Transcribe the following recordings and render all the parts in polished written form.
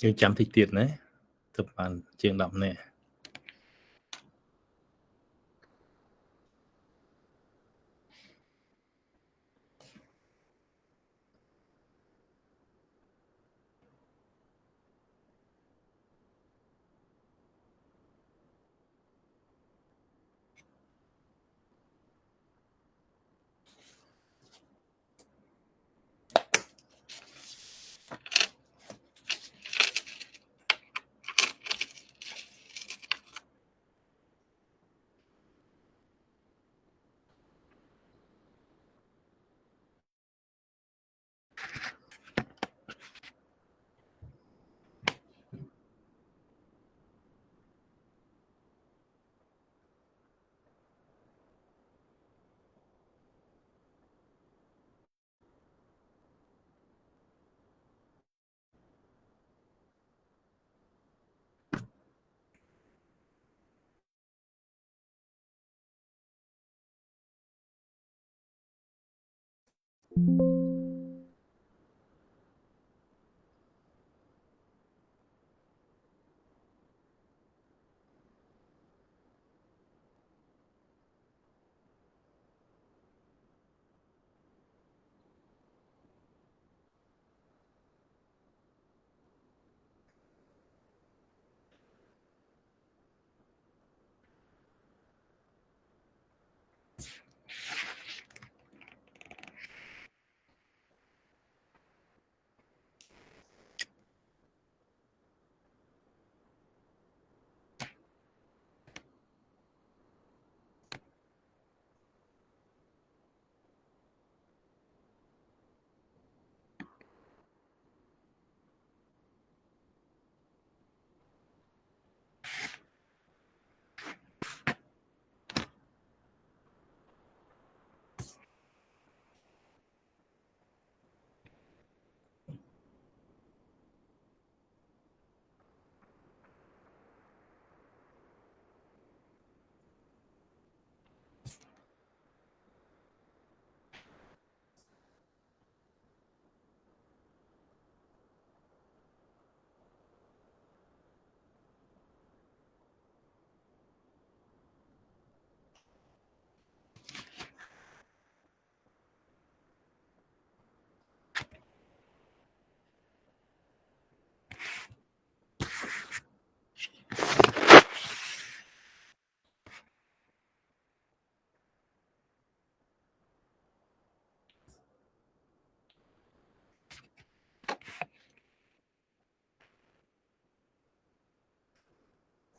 យើងចាំតិចទៀតណាទៅបានជាង10នាក់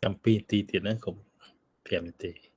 ចាំ2នាទីទៀតណាកុំ5នាទី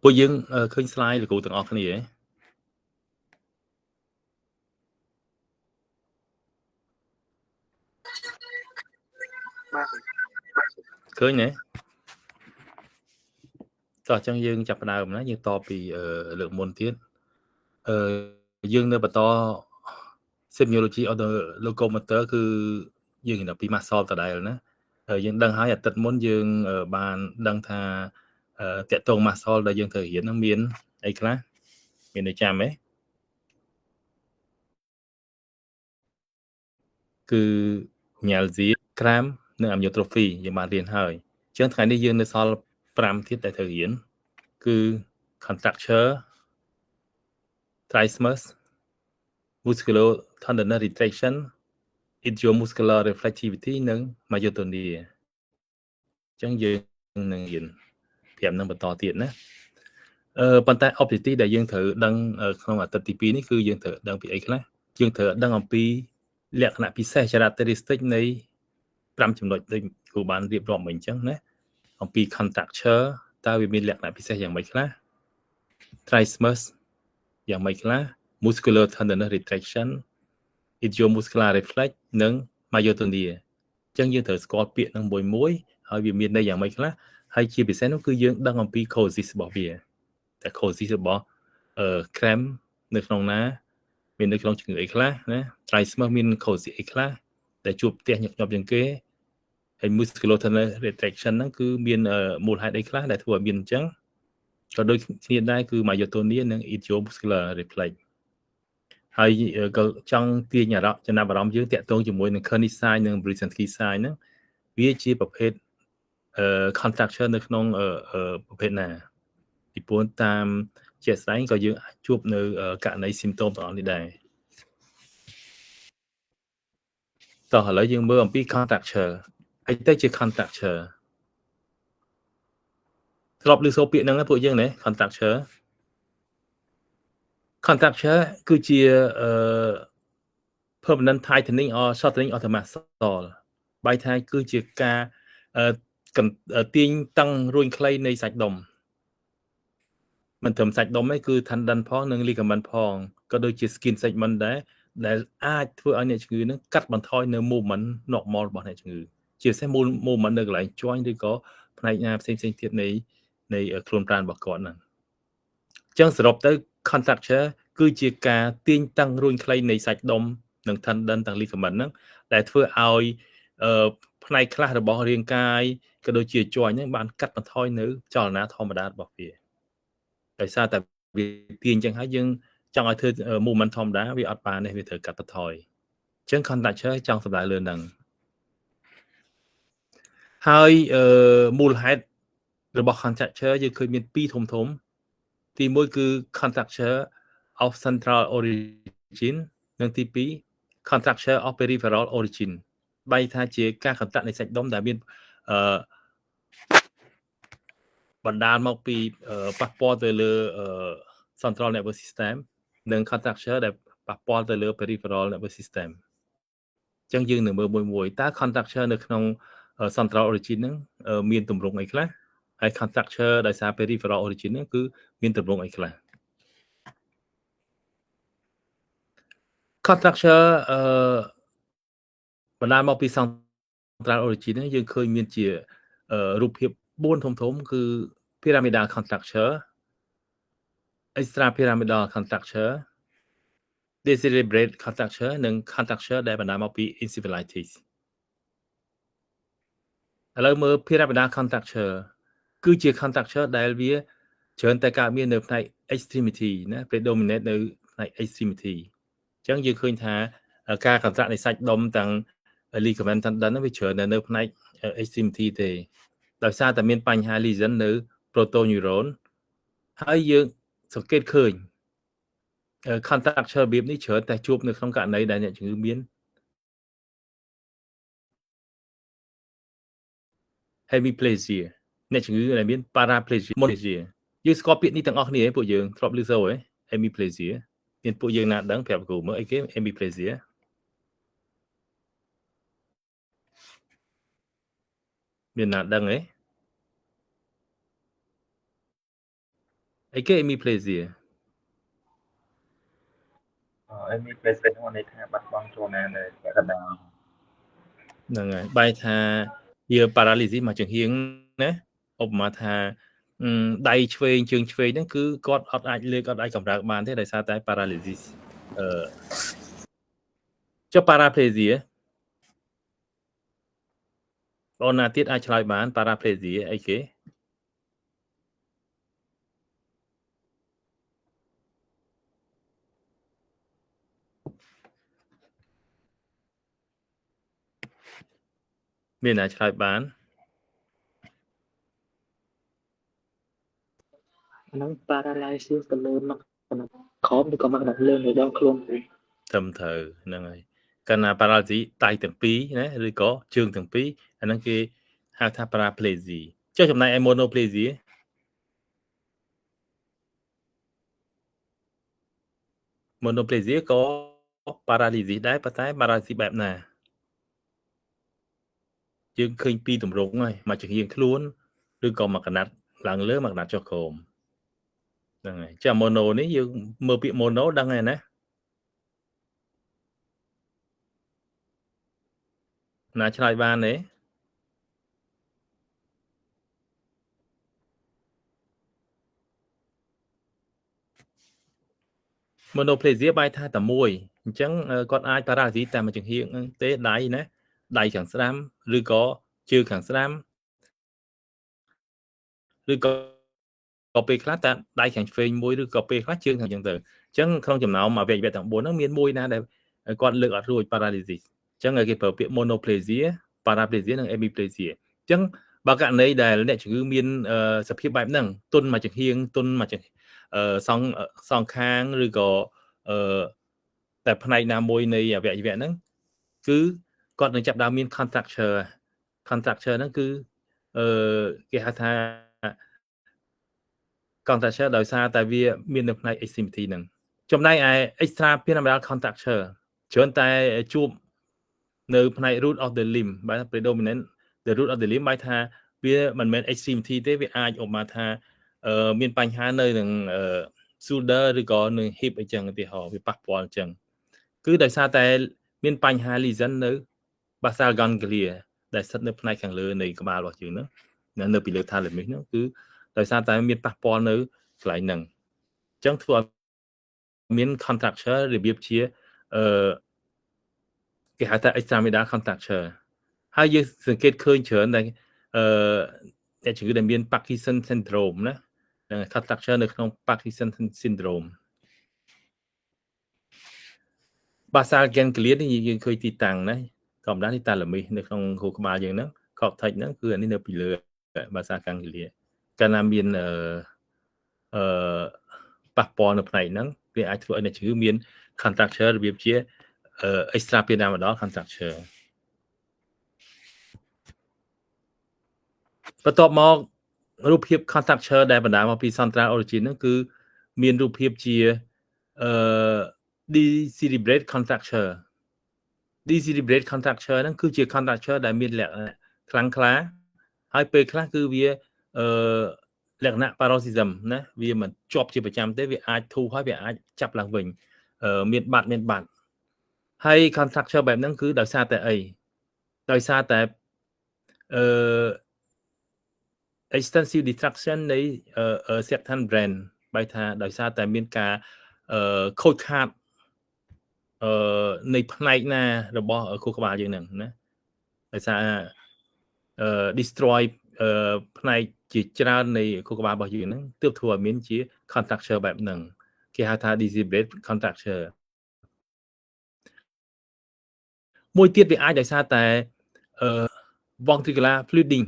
ពួកយើងឃើញ slide លោកគ្រូទាំងអស់គ្នាហ៎ឃើញទេតោះអញ្ចឹងយើងចាប់ផ្ដើមណាយើងតពីលើកមុនទៀតយើងនៅបន្ត Semiology of the locomotor គឺយើងនិយាយពី muscle ដដែលណាយើងដឹងហើយអាទិត្យមុនយើងបានដឹងថាតកតង muscle ដែលយើងត្រូវរៀនហ្នឹងមានអីខ្លះមាននៅចាំទេគឺ myalgia cramp និង amyotrophy យើងបានរៀនហើយអញ្ចឹងថ្ងៃនេះយើងនៅសល់5ទៀតដែលត្រូវរៀនគឺ contracture trismus muscular tendon retraction intramuscular reflectivity និង myotonia អញ្ចឹងយើងនឹងរៀនប្រាប់នឹងបន្តទៀតណាប៉ុន្តែ objective ដែលយើងត្រូវដឹងក្នុងអាទិត្យទី2នេះគឺយើងត្រូវដឹងពីអីខ្លះយើងត្រូវដឹងអំពីលក្ខណៈពិសេស characteristic នៃ5ចំណុចដូចគ្រូបានរៀបរាប់មិញអញ្ចឹងណាអំពី contracture តើវាមានលក្ខណៈពិសេសយ៉ាងម៉េចខ្លះ trismus យ៉ាងម៉េចខ្លះ muscular tendon retraction intramuscular reflex និង myotonia អញ្ចឹងយើងត្រូវស្គាល់ពាក្យនឹងមួយហើយវាមានន័យយ៉ាងម៉េចខ្លះហើយជាពិសេសនោះគឺយើងដឹងអំពី causes របស់វាតែ causes របស់ cramp នៅក្នុងណាមាននៅក្នុងជំងឺអីខ្លះណា trismus មាន causes អីខ្លះដែលជួបផ្ទះញឹកញាប់ជាងគេហើយ muscular tendon retraction ហ្នឹងគឺមានមូលហេតុអីខ្លះដែលធ្វើឲ្យមានអញ្ចឹងក៏ដូចគ្នាដែរគឺ myotonia និង intramuscular reflex ហើយក៏ចង់ទាញចំណាប់អារម្មណ៍យើងតាក់ទងជាមួយនឹង Kearney sign និង Brzezinski sign ហ្នឹងវាជាប្រភេទcontracture នៅក្នុងប្រភេទណាពីព្រោះតាមជាក់ស្ដែងក៏យើងអាចជួបនៅករណី symptom ទាំងអស់នេះដែរតោះឥឡូវយើងមើលអំពី contracture ហើយទៅជា contracture ធ្លាប់ឮសូរពាក្យហ្នឹងពួកយើងណា contracture គឺជា permanent tightening or shortening of the muscle បែរថាគឺជាការទាញតឹងរួញខ្លីនៃសាច់ដុំមិនត្រឹមសាច់ដុំទេគឺ tendon ផងនិង ligament ផងក៏ដូចជា skin segment ដែរដែលអាចធ្វើឲ្យអ្នកជំងឺនឹងកាត់បន្ថយនៅ movement normal របស់អ្នកជំងឺជាពិសេស movement នៅកន្លែង joint ឬក៏ផ្នែកណាផ្សេងទៀតនៃខ្លួនប្រាណរបស់គាត់ហ្នឹងអញ្ចឹងសរុបទៅ contracture គឺជាការទាញតឹងរួញខ្លីនៃសាច់ដុំនិង tendon ទាំង ligament ហ្នឹងដែលធ្វើឲ្យផ្នែកខ្លះរបស់រាងកាយក៏ដូចជា joint ហ្នឹងបានកាត់បន្ថយនៅចលនាធម្មតារបស់វាដោយសារតែវាទាញអញ្ចឹងហើយយើងចង់ឲ្យធ្វើ movement ធម្មតាវាអត់បានទេវាត្រូវកាត់បន្ថយអញ្ចឹង contracture ចង់សម្ដៅលើហ្នឹងហើយមូលហេតុរបស់ contracture យើងឃើញមាន2ធំទី1គឺ contracture of central origin និងទី2 contracture of peripheral origin បែរថាជាការកន្តាក់នៃសាច់ដុំដែលមានបណ្ដាលមកពីប៉ះពាល់ទៅលើ central nervous system និង contracture ដែលប៉ះពាល់ទៅលើ peripheral nervous system អញ្ចឹងយើងនឹងមើលមួយតើ contracture នៅក្នុង central origin ហ្នឹងមានទម្រង់អីខ្លះហើយ contracture ដោយសារ peripheral origin ហ្នឹងគឺមានទម្រង់អីខ្លះ contracture បណ្ដាលមកពី central origin ហ្នឹងយើងឃើញមានជារូបភាព4ធំគឺ pyramidal contracture extrapyramidal contracture decerebrate contracture និង contracture ដែលបណ្ដាលមកពី encephalitis ឥឡូវមើល pyramidal contracture គឺជា contracture ដែលវាច្រើនតែកើតមាននៅផ្នែក extremity ណា predominate នៅផ្នែក extremity អញ្ចឹងយើងឃើញថាការកន្ត្រាក់នៃសាច់ដុំទាំង ligament tendon វាច្រើននៅផ្នែក extremity ទេដោយសារតែមានបញ្ហា lesion នៅ protoneuron ហើយយើងសង្កេតឃើញ contracture របៀបនេះច្រើនតែជួបនៅក្នុងករណីដែលអ្នកជំងឺមាន hemiplegia អ្នកជំងឺដែលមាន paraplegia យើងស្គាល់ពាក្យនេះទាំងអស់គ្នាពួកយើងធ្លាប់ឮសូរហ៎ hemiplegia មានពួកយើងណាដឹងប្រាប់គ្រូមើលអីគេ hemiplegia មានណាដឹងហ៎អីគេ hemiplegia hemiplegia ហ្នឹងន័យថាបាត់បង់ចូលណានៅកណ្ដាលហ្នឹងហើយបែរថាជា paralysis មកចង្ហៀងណាឧបមាថាដៃឆ្វេងជើងឆ្វេងហ្នឹងគឺគាត់អត់អាចលើកអត់អាចកម្រើកបានទេដោយសារតែ paralysis ចុះ paraplegia បងណាទៀតអាចឆ្លើយបាន paraplegia អីគេមានណាឆ្លើយបានហ្នឹង paralysis ទៅលើមកក្រោមឬក៏មកដល់លើនៅដល់ខ្លួន ត្រឹមត្រូវហ្នឹងហើយកាលណា paralysis ដៃទាំងពីរណាឬក៏ជើងទាំងពីរអាហ្នឹងគេហៅថា paraplegia ចុះចំណែកឯ monoplegia monoplegia ក៏ paralysis ដែរប៉ុន្តែ paralysis បែបណាយើងឃើញពីរទម្រង់ហើយមកជារៀងខ្លួនឬក៏មកកណាត់ឡើងលើមកកណាត់ចុះក្រោមហ្នឹងហើយចា mono នេះយើងមើលពាក្យ mono ដឹងហើយណាណាឆ្លើយបានទេ monoplegia បែរថាតែមួយអញ្ចឹងគាត់អាច paralysis តែមួយចង្ហៀងទេដៃណាដៃខាងស្ដាំឬក៏ជើងខាងស្ដាំឬក៏ពេលខ្លះតែដៃខាងឆ្វេងមួយឬក៏ពេលខ្លះជើងខាងអញ្ចឹងទៅអញ្ចឹងក្នុងចំណោមអវយវៈទាំង4ហ្នឹងមានមួយណាដែលគាត់លើកអត់រួច paralysis អញ្ចឹងគេប្រើពាក្យ monoplegia paraplegia និង hemiplegia អញ្ចឹងបើករណីដែលអ្នកជំងឺមានសភាពបែបហ្នឹងទុនមួយចង្ហៀងទុនមួយចង្សងខាងឬក៏តែផ្នែកណាមួយនៃអវយវៈហ្នឹងគឺគាត់នឹងចាប់ដើមមាន contracture ហ្នឹងគឺគេហៅថា contracture ដោយសារតែវាមាននៅផ្នែក extremity ហ្នឹងចំណែកឯ extrapyramidal contracture ច្រើនតែជួបនៅផ្នែក root of the limb បែរ predominant the root of the limb បែរថាវាមិនមែន extremity ទេវាអាចឧបមាថាមានបញ្ហានៅនឹង shoulder ឬក៏នៅ hip អញ្ចឹងឧទាហរណ៍វាប៉ះពាល់អញ្ចឹងគឺដោយសារតែមានបញ្ហា lesion នៅ basal ganglia ដែលស្ថិតនៅផ្នែកខាងលើនៃក្បាលរបស់យើងហ្នឹងនៅពីលើ thalamus ហ្នឹងគឺដោយសារតែមានប៉ះពាល់នៅកន្លែងហ្នឹងអញ្ចឹងធ្វើឲ្យមាន contracture របៀបជាគេហៅថា extramidal contracture ហើយយើងសង្កេតឃើញច្រើនដែលអ្នកជំងឺដែលមាន Parkinson syndrome ណា contracture នៅក្នុង Parkinson syndrome basal ganglia នេះយើងឃើញទីតាំងណាធម្មតានេះតាឡាមីសនៅក្នុងខួរក្បាលយើងហ្នឹង cortex ហ្នឹងគឺអានេះនៅពីលើ basal ganglia កាលណាមានប៉ះពាល់នៅផ្នែកហ្នឹងវាអាចធ្វើឲ្យអ្នកជំងឺមាន contracture របៀបជា extrapyramidal contracture បន្ទាប់មករូបភាព contracture ដែលបណ្ដាលមកពី central origin ហ្នឹងគឺមានរូបភាពជាdecerebrate contracture decerebrate contracture ហ្នឹងគឺជា contracture ដែលមានលក្ខណៈខ្លាំងក្លាហើយពេលខ្លះគឺវាលក្ខណៈ paroxysm ណាវាមិនជាប់ជាប្រចាំទេវាអាចធូរហើយវាអាចចាប់ឡើងវិញមានបាត់ហើយ contracture បែបហ្នឹងគឺដោយសារតែអីដោយសារតែextensive destruction នៃ septal brain បែរថាដោយសារតែមានការខូចខាតនៃផ្នែកណារបស់ខួរក្បាលយើងហ្នឹងណាដោយសារdestroy ផ្នែកជាច្រើននៃខួរក្បាលរបស់យើងហ្នឹងទើបធ្វើឲ្យមានជា contracture បែបហ្នឹងគេហៅថា decerebrate contracture មួយទៀតវាអាចដោយសារតែventricular fluiding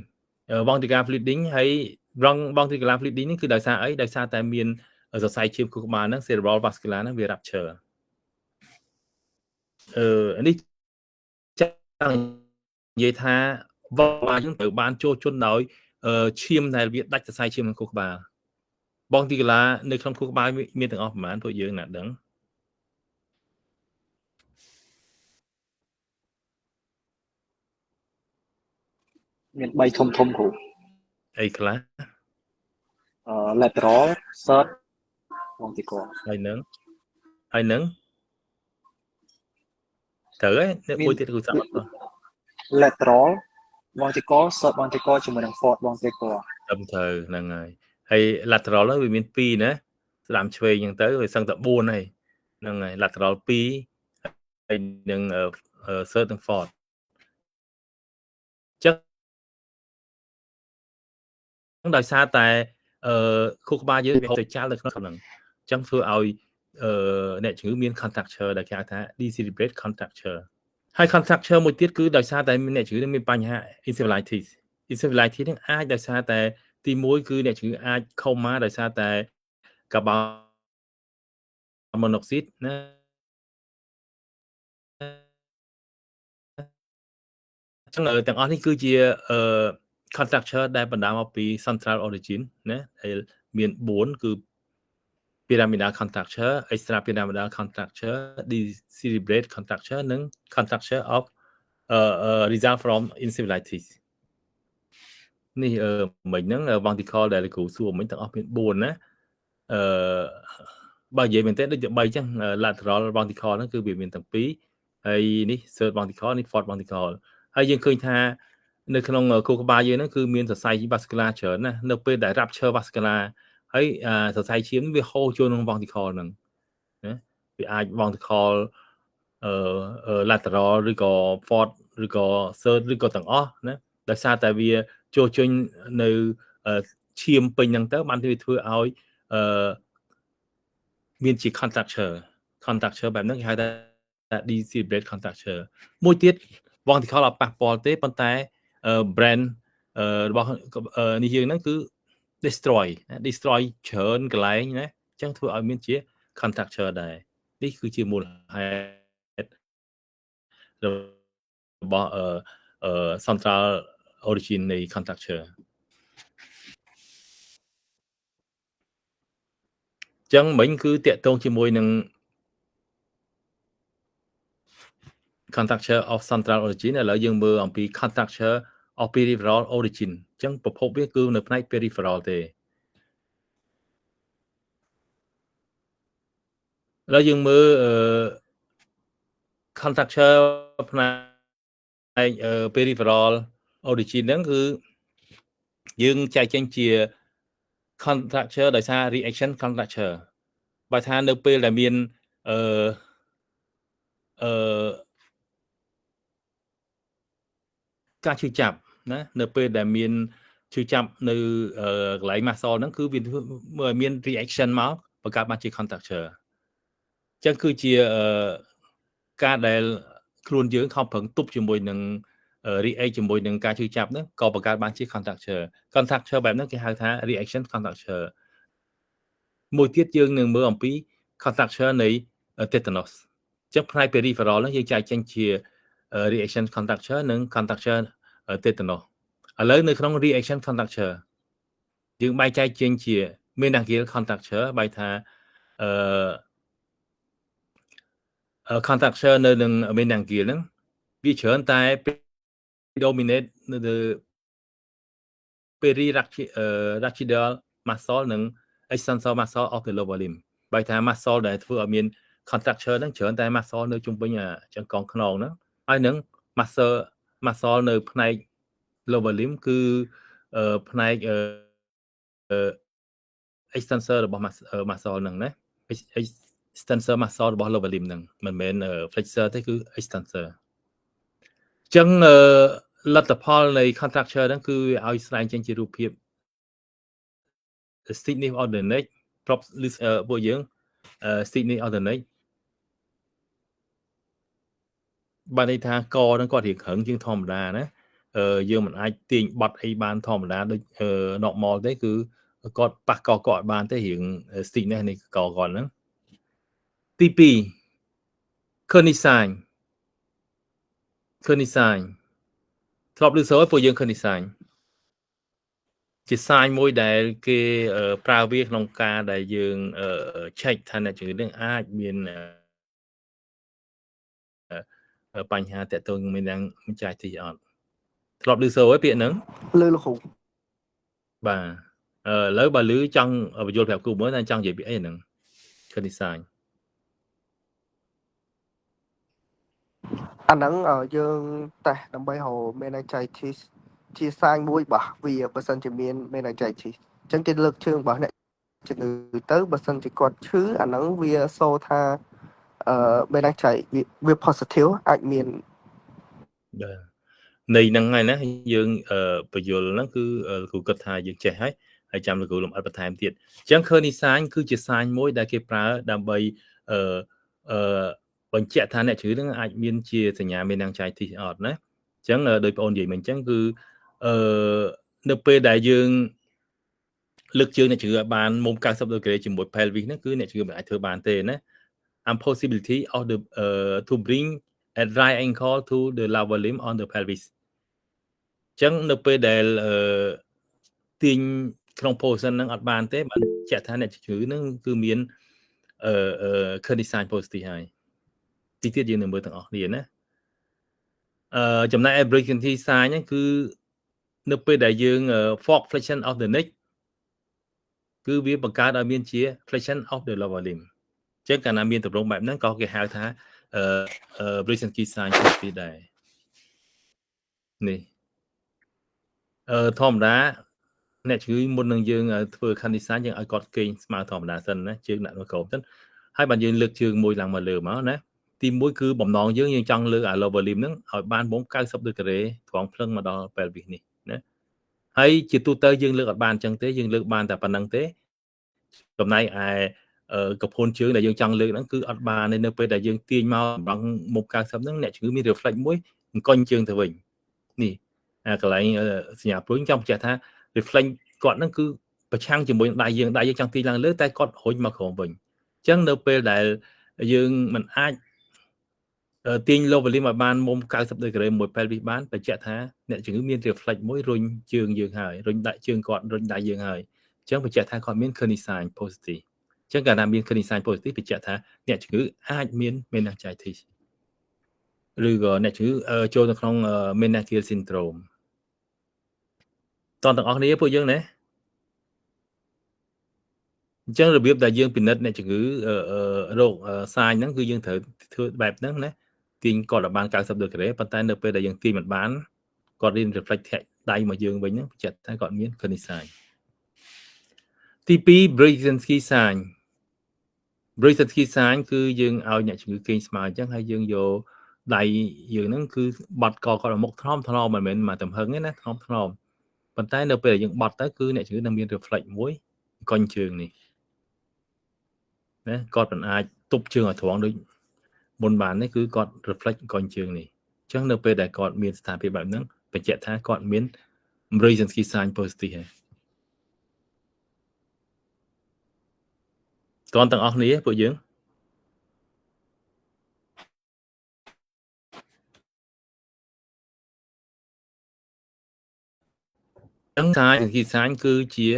ventricular fluiding ហើយ ventricular fluiding នេះគឺដោយសារអីដោយសារតែមានសរសៃឈាមខួរក្បាលហ្នឹង cerebral vascular ហ្នឹងវា rupture នេះចង់និយាយថាវ៉ាយើងត្រូវបានចូលជន់ដោយឈាមដែលវាដាច់សរសៃឈាមក្នុងខួរក្បាល ventricular នៅក្នុងខួរក្បាលមានទាំងអស់ប្រហែលពួកយើងណាដឹងមាន3ធំគ្រូអីខ្លះlateral third ventricle ហើយនឹងត្រូវហើយមួយទៀតគឺស្អាត lateral ventricle third ventricle ជាមួយនឹង fourth ventricle ត្រឹមត្រូវហ្នឹងហើយ lateral ហ្នឹងវាមាន2ណាស្ដាំឆ្វេងអញ្ចឹងទៅវាសឹងតែ4ហើយហ្នឹងហើយ lateral 2ហើយនឹង third និង fourth ចឹងដោយសារតែខួរក្បាលយើងវាទៅចាល់នៅក្នុងហ្នឹងអញ្ចឹងធ្វើឲ្យអ្នកជំងឺមាន contracture ដែលគេហៅថា decerebrate contracture ហើយ contracture មួយទៀតគឺដោយសារតែអ្នកជំងឺមានបញ្ហា encephalitis ហ្នឹងអាចដោយសារតែទី1គឺអ្នកជំងឺអាចខូម៉ាដោយសារតែ carbon monoxide ណា ចឹងទាំងអស់នេះគឺជាcontracture ដែលបណ្ដាលមកពី central origin ណាដែលមាន4គឺ pyramidal contracture extra pyramidal contracture decerebrate contracture និង contracture of result from encephalitis នេះមិញហ្នឹង ventricle ដែលគ្រូសួរមិញទាំងអស់មាន4ណាបើនិយាយមែនទេដូចជា3ចឹង lateral ventricle ហ្នឹងគឺវាមានទាំង2ហើយនេះ third ventricle នេះ fourth ventricle ហើយយើងឃើញថានៅក្នុងខួរក្បាលយើងហ្នឹងគឺមានសរសៃ vascular ច្រើនណានៅពេលដែល rupture vascular ហើយសរសៃឈាមវាហូរចូលក្នុង ventricle ហ្នឹងណាវាអាច ventricle lateral ឬក៏ fourth ឬក៏ third ឬក៏ទាំងអស់ណាដោយសារតែវាចូលជន់នៅឈាមពេញហ្នឹងទៅបានវាធ្វើឲ្យមានជា contracture បែបហ្នឹងគេហៅថា decerebrate contracture មួយទៀត ventricle អត់ប៉ះពាល់ទេប៉ុន្តែ brain របស់នេះយើងហ្នឹងគឺ destroy ច្រើនកន្លែងណាអញ្ចឹងធ្វើឲ្យមានជា contracture ដែរនេះគឺជាមូលហេតុរបស់central origin នៃ contracture ចឹងមិញគឺតាក់ទងជាមួយនឹង contracture of central origin ឥឡូវយើងមើលអំពី contracture of peripheral origin ចឹងប្រភពវាគឺនៅផ្នែក peripheral ទេឥឡូវយើងមើលcontracture ផ្នែកperipheral origin ហ្នឹងគឺយើងចែកចេញជា contracture ដោយសារ reaction contracture បើថានៅពេលដែលមានការឈឺចាប់ណានៅពេលដែលមានឈឺចាប់នៅកន្លែង muscle ហ្នឹងគឺវាមើលមាន reaction មកបង្កើតបានជា contracture អញ្ចឹងគឺជាការដែលខ្លួនយើងខំប្រឹងទប់ជាមួយនឹង react ជាមួយនឹងការឈឺចាប់ហ្នឹងក៏បង្កើតបានជា contracture បែបហ្នឹងគេហៅថា reaction contracture មួយទៀតយើងនឹងមើលអំពី contracture នៃ tetanus អញ្ចឹងផ្នែក peripheral ហ្នឹងយើងចែកចេញជា reaction contracture និង contracture tetanus ឥឡូវនៅក្នុង reaction contracture យើងបែងចែកចេញជា meningeal contracture បែរថាcontracture នៅនឹង meningeal ហ្នឹងវាច្រើនតែ dominate នៅ perirachial muscle និង extensor muscle of the lower limb បែរថា muscle ដែលធ្វើឲ្យមាន contracture ហ្នឹងច្រើនតែ muscle នៅជុំវិញចង្កងខ្នងហ្នឹងហើយនឹង muscle នៅផ្នែក lower limb គឺផ្នែកextensor របស់ muscle ហ្នឹងណា extensor muscle របស់ lower limb ហ្នឹងមិនមែន flexor ទេគឺ extensor អញ្ចឹងលទ្ធផលនៃ contracture ហ្នឹងគឺឲ្យស្ដែងចេញជារូបភាព stiffness of the neck ប្រាប់ពួកយើង stiffness of the neck បានន័យថាកហ្នឹងគាត់រៀងខឹងជាងធម្មតាណាយើងមិនអាចទាញបត់អីបានធម្មតាដូច normal ទេគឺគាត់ប៉ះកគាត់អត់បានទេរៀង stiffness នៃកគាត់ហ្នឹងទី2 Kearney sign ធ្លាប់ឮសូរពួកយើង Kearney sign ជា sign មួយដែលគេប្រើវាក្នុងការដែលយើង check ថាអ្នកជំងឺនឹងអាចមានបញ្ហាតាក់ទងជាមួយនឹងម្ចាស់ទីអត់ធ្លាប់ឮសូរហើយពាក្យហ្នឹងឮលោកគ្រូបាទឥឡូវបើឮចង់បញ្យល់ប្រាប់គ្រូមើលថាចង់និយាយពីអីហ្នឹង Kearney sign អាហ្នឹងយើងតេស្តដើម្បីរក meningitis ជាសាញមួយរបស់វាបើសិនជាមាន meningitis អញ្ចឹងគេលើកជើងរបស់អ្នកជំងឺទៅបើសិនជាគាត់ឈឺអាហ្នឹងវាសូថាmeningitis វា positive អាចមានបាទនៃហ្នឹងហើយណាយើងបញ្យល់ហ្នឹងគឺគ្រូគិតថាយើងចេះហើយចាំលោកគ្រូលំអិតបន្ថែមទៀតអញ្ចឹង Kearney sign គឺជាសាញមួយដែលគេប្រើដើម្បីបញ្ជាក់ថាអ្នកជំងឺនឹងអាចមានជាសញ្ញា meningitis អត់ណាអញ្ចឹងដោយបងអូននិយាយមិញអញ្ចឹងគឺនៅពេលដែលយើងលើកជើងអ្នកជំងឺឲ្យបានមុំ90ដឺក្រេជាមួយ pelvis ហ្នឹងគឺអ្នកជំងឺមិនអាចធ្វើបានទេណា impossibility of the to bring a right ankle to the lower limb on the pelvis ចឹងនៅពេលដែលទាញក្នុង position ហ្នឹងអត់បានទេបានចាក់ថាអ្នកជំងឺហ្នឹងគឺមានcondition positive ហើយទីទៀតយើងនឹងមើលទាំងអស់គ្នាណាចំណែក abrasion sign ហ្នឹងគឺនៅពេលដែលយើង fork flexion of the neck គឺវាបង្កើតឲ្យមានជា flexion of the lower limb ចឹងកាលណាមានទម្រង់បែបហ្នឹងក៏គេហៅថាabrasion sign positive ដែរនេះធម្មតាអ្នកជំងឺមុននឹងយើងធ្វើ condition យើងឲ្យគាត់គេងស្មើធម្មតាសិនណាជើងដាក់នៅក្រោមសិនហើយបានយើងលើកជើងមួយឡើងមកលើមកណាទី1គឺបំណងយើងចង់លើកអា lower limb ហ្នឹងឲ្យបានមុំ90ដឺក្រេត្រង់ភ្លឹងមកដល់ pelvis នេះណាហើយជាទូទៅយើងលើកអត់បានអញ្ចឹងទេយើងលើកបានតែប៉ុណ្្នឹងទេចំណែកឯកពូនជើងដែលយើងចង់លើកហ្នឹងគឺអត់បានទេនៅពេលដែលយើងទាញមកបំរុងមុំ90ហ្នឹងអ្នកជំងឺមាន reflex មួយអង្គុញជើងទៅវិញនេះកន្លែងសញ្ញាព្រួយចង់បញ្ជាក់ថា reflex គាត់ហ្នឹងគឺប្រឆាំងជាមួយដៃយើងចង់ទាញឡើងលើតែគាត់រុញមកក្រោមវិញអញ្ចឹងនៅពេលដែលយើងមិនអាចទាញ lower limb ឲ្យបានមុំ90ដឺក្រេមួយ pelvis បានបញ្ជាក់ថាអ្នកជំងឺមាន reflex មួយរុញជើងយើងហើយរុញដាក់ជើងគាត់រុញដៃយើងហើយអញ្ចឹងបញ្ជាក់ថាគាត់មាន kidney sign positive អញ្ចឹងកាលណាមាន kidney sign positive បញ្ជាក់ថាអ្នកជំងឺអាចមាន meningitis ឬក៏អ្នកជំងឺចូលទៅក្នុង meningeal syndrome តទាំងអស់គ្នាពួកយើងណាអញ្ចឹងរបៀបដែលយើងពិនិត្យអ្នកជំងឺរោគសាញហ្នឹងគឺយើងត្រូវធ្វើបែបហ្នឹងណាទាញគាត់ឲ្យបាន90ដឺក្រេប៉ុន្តែនៅពេលដែលយើងទាញមិនបានគាត់រៀន reflex ធាក់ដៃមកយើងវិញហ្នឹងបញ្ជាក់ថាគាត់មាន kidney sign ទី2 Brzezinski sign Brzezinski sign គឺយើងឲ្យអ្នកជំងឺគេងស្មើអញ្ចឹងហើយយើងយកដៃយើងហ្នឹងគឺបត់កគាត់មកមុខថ្នមមិនមែនមកទំហឹងទេណាថ្នមប៉ុន្តែនៅពេលដែលយើងបត់ទៅគឺអ្នកជំងឺនឹងមាន reflex មួយកញ្ជើងនេះណាគាត់មិនអាចទប់ជើងឲ្យត្រង់ដូចមុនបាននេះគឺគាត់ reflex កញ្ជើងនេះអញ្ចឹងនៅពេលដែលគាត់មានស្ថានភាពបែបហ្នឹងបញ្ជាក់ថាគាត់មាន Brzezinski sign positive ហើយតទាំងអស់គ្នាពួកយើងចឹង Brzezinski sign គឺជា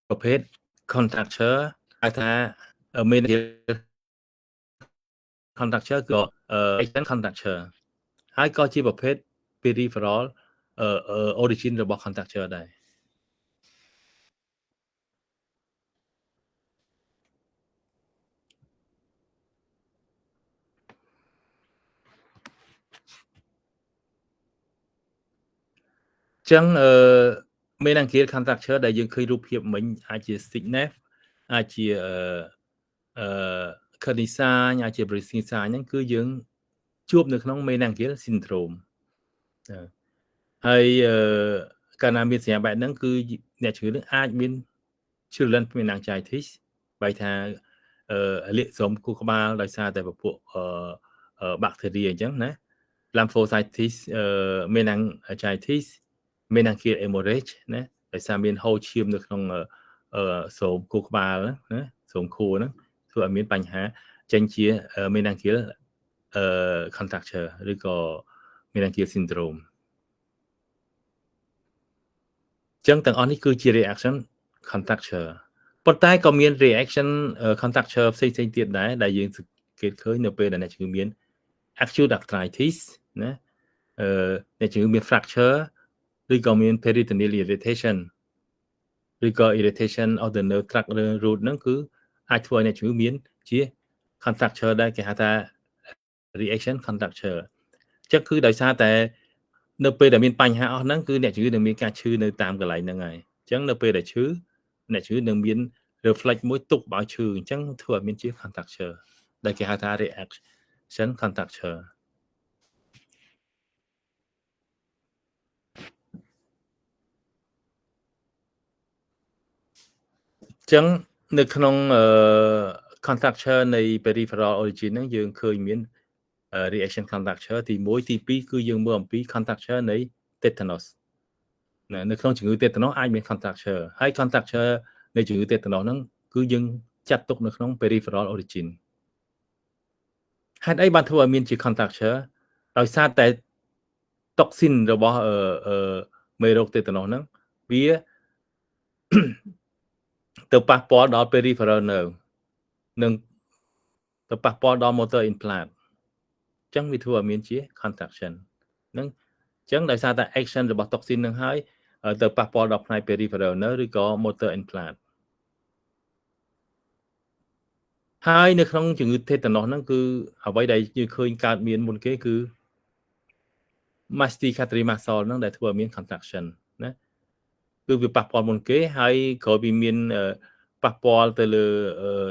ប្រភេទ contracture ហៅថា meningeal contracture គឺ extend contracture ហើយក៏ជាប្រភេទ peripheral origin របស់ contracture ដែរចឹងmeningeal contracture ដែលយើងឃើញរូបភាពមិញអាចជា stiffness អាចជាkidney sign អាចជា Brzezinski sign ហ្នឹងគឺយើងជួបនៅក្នុង meningeal syndrome ហើយកាលណាមានសញ្ញាបែបហ្នឹងគឺអ្នកជំងឺនឹងអាចមាន children meningitis បែរថាលាកស្រោមខួរក្បាលដោយសារតែពពួកbacteria អញ្ចឹងណា lymphocytis meningitis meningeal hemorrhage ណាដោយសារមានហូរឈាមនៅក្នុងស្រោមខួរក្បាលណាស្រោមខួរហ្នឹងធ្វើឲ្យមានបញ្ហាចេញជា meningeal contracture ឬក៏ meningeal syndrome ចឹងទាំងអស់នេះគឺជា reaction contracture ប៉ុន្តែក៏មាន reaction contracture ផ្សេងៗទៀតដែរដែលយើងសង្កេតឃើញនៅពេលដែលអ្នកជំងឺមាន acute arthritis ណាអ្នកជំងឺមាន fracture ឬក៏មាន peritoneal irritation ឬក៏ irritation of the nerve tract root ហ្នឹងគឺអាចធ្វើឲ្យអ្នកជំងឺមានជា contracture ដែលគេហៅថា reaction contracture ចឹងគឺដោយសារតែនៅពេលដែលមានបញ្ហាអស់ហ្នឹងគឺអ្នកជំងឺនឹងមានការឈឺនៅតាមកន្លែងហ្នឹងហើយអញ្ចឹងនៅពេលដែលឈឺអ្នកជំងឺនឹងមាន reflex មួយទុកឲ្យឈឺអញ្ចឹងធ្វើឲ្យមានជា contracture ដែលគេហៅថា reaction contracture ចឹងនៅក្នុង contracture នៃ peripheral origin ហ្នឹងយើងឃើញមាន reaction contracture ទី1ទី2គឺយើងមើលអំពី contracture នៃ tetanus នៅក្នុងជំងឺ tetanus អាចមាន contracture ហើយ contracture នៃជំងឺ tetanus ហ្នឹងគឺយើងចាត់ទុកនៅក្នុង peripheral origin ហេតុអីបានធ្វើឲ្យមានជា contracture ដោយសារតែ toxin របស់មេរោគតេតាណូសហ្នឹងវាទៅប៉ះពាល់ដល់ peripheral nerve និងទៅប៉ះពាល់ដល់ motor implant អញ្ចឹងវាធ្វើឲ្យមានជា contraction ហ្នឹងអញ្ចឹងដោយសារតែ action របស់ toxin ហ្នឹងហើយទៅប៉ះពាល់ដល់ផ្នែក peripheral nerve ឬក៏ motor implant ហើយនៅក្នុងជំងឺ tetanus ហ្នឹងគឺអ្វីដែលយើងឃើញកើតមានមុនគេគឺ masticatory muscle ហ្នឹងដែលធ្វើឲ្យមាន contraction ណាគឺវាប៉ះពាល់មុនគេហើយក្រោយពីមានប៉ះពាល់ទៅលើ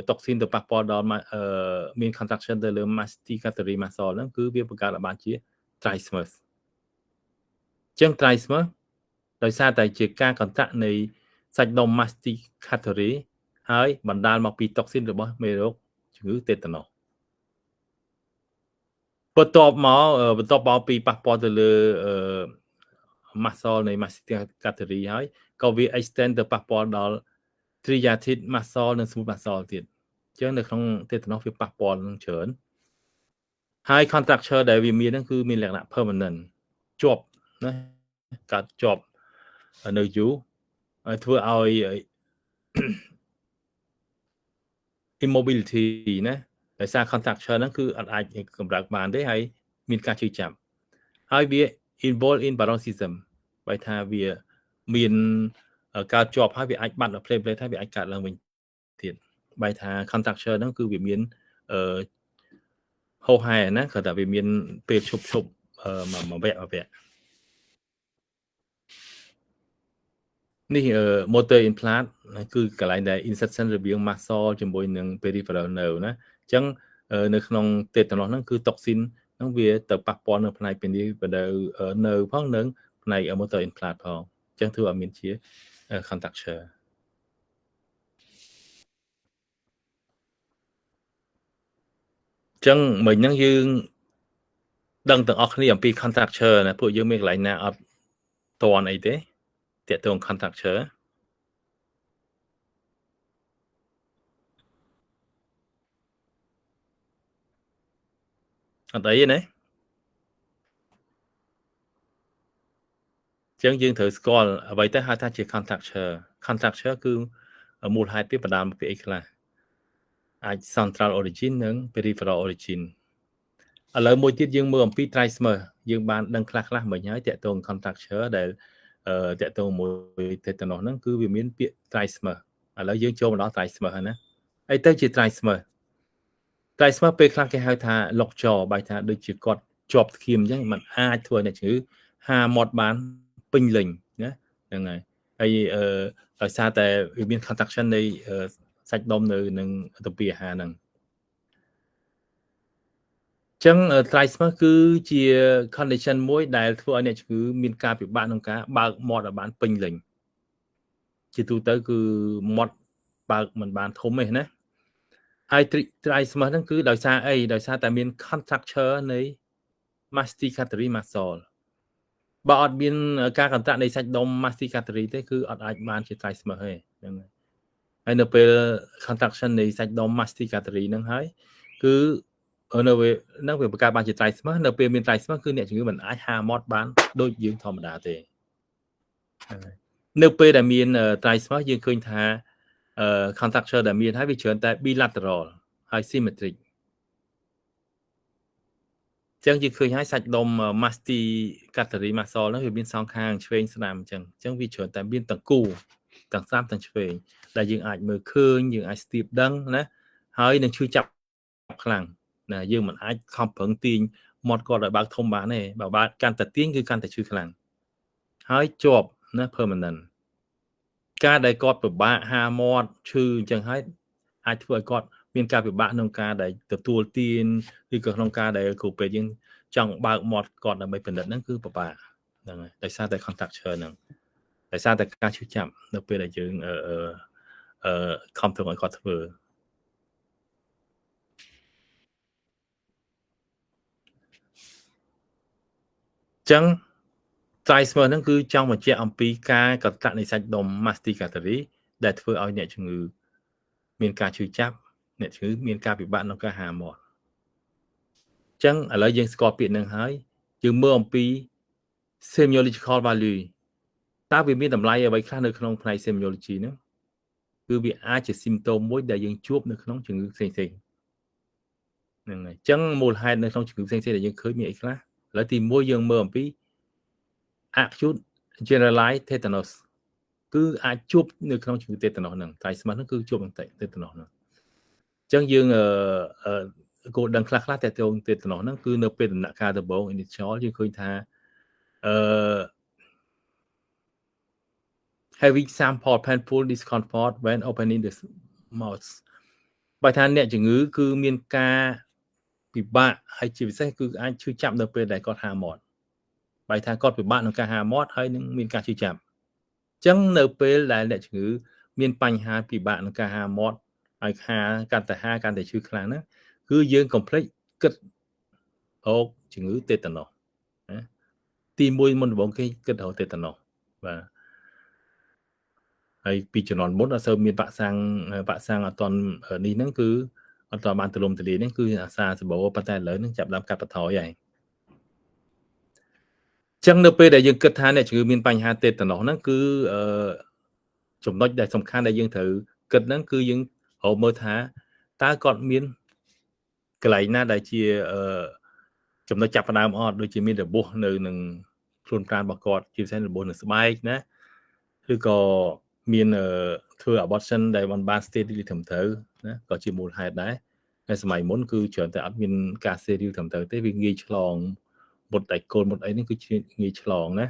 toxin ទៅប៉ះពាល់ដល់មាន contraction ទៅលើ masticatory muscle ហ្នឹងគឺវាបង្កើតឲ្យបានជា trismus អញ្ចឹង trismus ដោយសារតែជាការកន្តាក់នៃសាច់ដុំ masticatory ហើយបណ្ដាលមកពី toxin របស់មេរោគជំងឺ tetanus បន្ទាប់មកពីប៉ះពាល់ទៅលើ muscle នៃ masticatory ហើយក៏វា extend ទៅប៉ះពាល់ដល់ triatic muscle និង smooth muscle ទៀតអញ្ចឹងនៅក្នុង tetanus វាប៉ះពាល់នឹងច្រើនហើយ contracture ដែលវាមានហ្នឹងគឺមានលក្ខណៈ permanent ជាប់ណាកើតជាប់នៅយូរហើយធ្វើឲ្យ immobility ណាដោយសារ contracture ហ្នឹងគឺអាចកម្រើកបានទេហើយមានការឈឺចាប់ហើយវា involve in paroxysm បើថាវាមានកើតជាប់ហើយវាអាចបាត់ដល់ plate ហើយវាអាចកើតឡើងវិញទៀតបើថា contracture ហ្នឹងគឺវាមានហូរហែណាគាត់ថាវាមានពេលឈប់មួយវគ្គនេះ motor implant គឺកន្លែងដែល insertion រវាង muscle ជាមួយនឹង peripheral nerve ណាអញ្ចឹងនៅក្នុង tetanus ហ្នឹងគឺ toxin ហ្នឹងវាទៅប៉ះពាល់នៅផ្នែក peripheral nerve ផងនិងផ្នែក motor implant ផងអញ្ចឹងធ្វើឲ្យមានជា contracture អញ្ចឹងមិញហ្នឹងយើងដឹងទាំងអស់គ្នាអំពី contracture ណាពួកយើងមានកន្លែងណាអត់តន់អីទេតាក់ទង contracture អត់អីទេណាអញ្ចឹងយើងត្រូវស្គាល់អ្វីទៅហៅថាជា contracture គឺមូលហេតុវាបណ្ដាលមកពីអីខ្លះអាច central origin និង peripheral origin ឥឡូវមួយទៀតយើងមើលអំពី trismus យើងបានដឹងខ្លះមិញហើយតាក់ទង contracture ដែលតាក់ទងមួយ tetanus ហ្នឹងគឺវាមានពាក្យ trismus ឥឡូវយើងចូលមកដល់ trismus ហើយណាអីទៅជា trismus ពេលខ្លះគេហៅថា lockjaw បែរថាដូចជាគាត់ជាប់ធ្គាមអញ្ចឹងมันអាចធ្វើឲ្យអ្នកជំងឺហាមាត់បានពេញលេញណាហ្នឹងហើយហើយដោយសារតែវាមាន contraction នៃសាច់ដុំនៅនឹងទំពារអាហារហ្នឹងអញ្ចឹង trismus គឺជា condition មួយដែលធ្វើឲ្យអ្នកជំងឺមានការពិបាកក្នុងការបើកមាត់ឲ្យបានពេញលេញជាទូទៅគឺមាត់បើកមិនបានធំទេណាហើយ trismus ហ្នឹងគឺដោយសារអីដោយសារតែមាន contracture នៃ masticatory muscle បើអត់មានការកន្តាក់នៃសាច់ដុំ masticatory ទេគឺអត់អាចបានជា trismus ទេហ្នឹងហើយនៅពេល contraction នៃសាច់ដុំ masticatory ហ្នឹងហើយគឺនៅពេលហ្នឹងវាបង្កើតបានជា trismus នៅពេលមាន trismus គឺអ្នកជំងឺមិនអាចហាមាត់បានដូចយើងធម្មតាទេនៅពេលដែលមាន trismus យើងឃើញថា contracture ដែលមានហើយវាច្រើនតែ bilateral ហើយ symmetric ចឹងយើងឃើញហើយសាច់ដុំ masticatory muscle ហ្នឹងវាមានសងខាងឆ្វេងស្ដាំអញ្ចឹងវាច្រើនតែមានទាំងគូទាំងស្ដាំទាំងឆ្វេងដែលយើងអាចមើលឃើញយើងអាចស្ទាបដឹងណាហើយនឹងឈឺចាប់ខ្លាំងណាយើងមិនអាចខំប្រឹងទាញមាត់គាត់ឲ្យបើកធំបានទេបើកាន់តែទាញគឺកាន់តែឈឺខ្លាំងហើយជាប់ណា permanent ការដែលគាត់ពិបាកហាមាត់ឈឺអញ្ចឹងហើយអាចធ្វើឲ្យគាត់មានការពិបាកក្នុងការដែលទទួលទានឬក៏ក្នុងការដែលគ្រូពេទ្យយើងចង់បើកមាត់គាត់ដើម្បីពិនិត្យហ្នឹងគឺពិបាកហ្នឹងហើយដោយសារតែ contracture ហ្នឹងដោយសារតែការឈឺចាប់នៅពេលដែលយើងខំធ្វើឲ្យគាត់ធ្វើចឹង trismus ហ្នឹងគឺចង់បញ្ជាក់អំពីការកន្តាក់នៃសាច់ដុំ masticatory ដែលធ្វើឲ្យអ្នកជំងឺមានការឈឺចាប់អ្នកជំងឺមានការពិបាកក្នុងការហាមាត់អញ្ចឹងឥឡូវយើងស្គាល់ពាក្យហ្នឹងហើយយើងមើលអំពី semiological value តើវាមានតម្លៃអ្វីខ្លះនៅក្នុងផ្នែក semiology ហ្នឹងគឺវាអាចជា symptom មួយដែលយើងជួបនៅក្នុងជំងឺផ្សេងៗហ្នឹងហើយអញ្ចឹងមូលហេតុនៅក្នុងជំងឺផ្សេងៗដែលយើងឃើញមានអីខ្លះឥឡូវទី1យើងមើលអំពី acute generalized tetanus គឺអាចជួបនៅក្នុងជំងឺ tetanus ហ្នឹង trismus ហ្នឹងគឺជួបនឹង tetanus ហ្នឹងអញ្ចឹងយើងគោលដឹងខ្លះៗតែទៅ tetanus ហ្នឹងគឺនៅពេលដំណាក់កាលដំបូង initial យើងឃើញថាhaving sample painful discomfort when opening the mouth បើថាអ្នកជំងឺគឺមានការពិបាកហើយជាពិសេសគឺអាចឈឺចាប់នៅពេលដែលគាត់ហាមាត់បើថាគាត់ពិបាកក្នុងការហាមាត់ហើយនឹងមានការឈឺចាប់អញ្ចឹងនៅពេលដែលអ្នកជំងឺមានបញ្ហាពិបាកក្នុងការហាមាត់ហើយកាន់តែឈឺខ្លាំងហ្នឹងគឺយើង complex គិតរកជំងឺ tetanus ណាទី1មុនដំបូងគេគិតរក tetanus បាទហើយពីជំនាន់មុនអត់សូវមានបាក់សាំងអត់តនេះហ្នឹងគឺអត់តបានទលំទលាយហ្នឹងគឺអាសាសម្បូរប៉ុន្តែឥឡូវហ្នឹងចាប់ដើមកាត់បន្ថយហើយអញ្ចឹងនៅពេលដែលយើងគិតថាអ្នកជំងឺមានបញ្ហា tetanus ហ្នឹងគឺចំណុចដែលសំខាន់ដែលយើងត្រូវគិតហ្នឹងគឺយើងរកមើលថាតើគាត់មានកន្លែងណាដែលជាចំណុចចាប់ផ្ដើមអត់ដូចជាមានរបួសនៅនឹងខ្លួនប្រាណរបស់គាត់ជាពិសេសរបួសនៅស្បែកណាឬក៏មានធ្វើ abortion ដែលបាន sterile ត្រឹមត្រូវណាក៏ជាមូលហេតុដែរតែសម័យមុនគឺច្រើនតែអត់មានការ sterile ត្រឹមត្រូវទេវាងាយឆ្លងមុតដៃគោលមុតអីហ្នឹងគឺងាយឆ្លងណា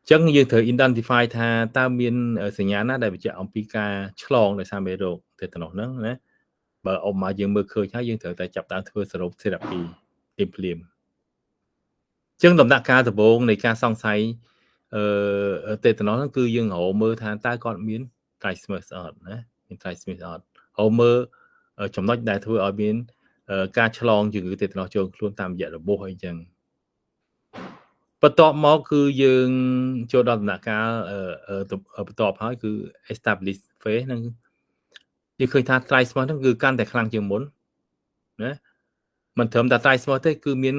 អញ្ចឹងយើងត្រូវ identify ថាតើមានសញ្ញាណាដែលបញ្ជាក់អំពីការឆ្លងដោយសារមេរោគ tetanus ហ្នឹងណាបើអមមកយើងមើលឃើញហើយយើងត្រូវតែចាប់ដើមធ្វើ syrup therapy ភ្លាមអញ្ចឹងដំណាក់កាលដំបូងនៃការសង្ស័យtetanus ហ្នឹងគឺយើងរកមើលថាតើគាត់មាន trismus អត់ណាមាន trismus អត់រកមើលចំណុចដែលធ្វើឲ្យមានការឆ្លងជំងឺ tetanus ចូលខ្លួនតាមរយៈរបួសអីចឹងបន្ទាប់មកគឺយើងចូលដល់ដំណាក់កាលបន្ទាប់ហើយគឺ establish phase ហ្នឹងយើងឃើញថា trismus ហ្នឹងគឺកាន់តែខ្លាំងជាងមុនណាមិនត្រឹមតែ trismus ទេគឺមាន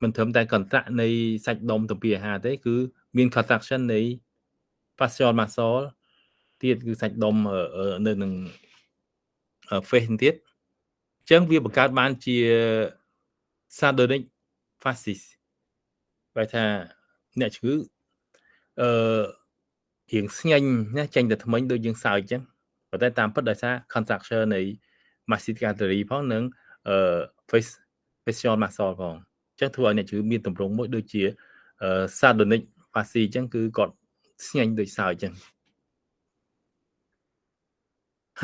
មិនត្រឹមតែ contract នៃសាច់ដុំទំពាអាហារទេគឺមាន contraction នៃ facial muscle ទៀតគឺសាច់ដុំនៅនឹង face ទៀតអញ្ចឹងវាបង្កើតបានជា sardonic fasciitis បែរថាអ្នកជំងឺរៀងស្ញែងណាចេញតែថ្មិញដូចយើងសើចអញ្ចឹងប៉ុន្តែតាមពិតដោយសារ contraction នៃ masseter artery ផងនិងfacial muscle ផងអញ្ចឹងធ្វើឲ្យអ្នកជំងឺមានទម្រង់មួយដូចជាsardonic fasciitis អញ្ចឹងគឺគាត់ស្ញែងដូចសើចអញ្ចឹង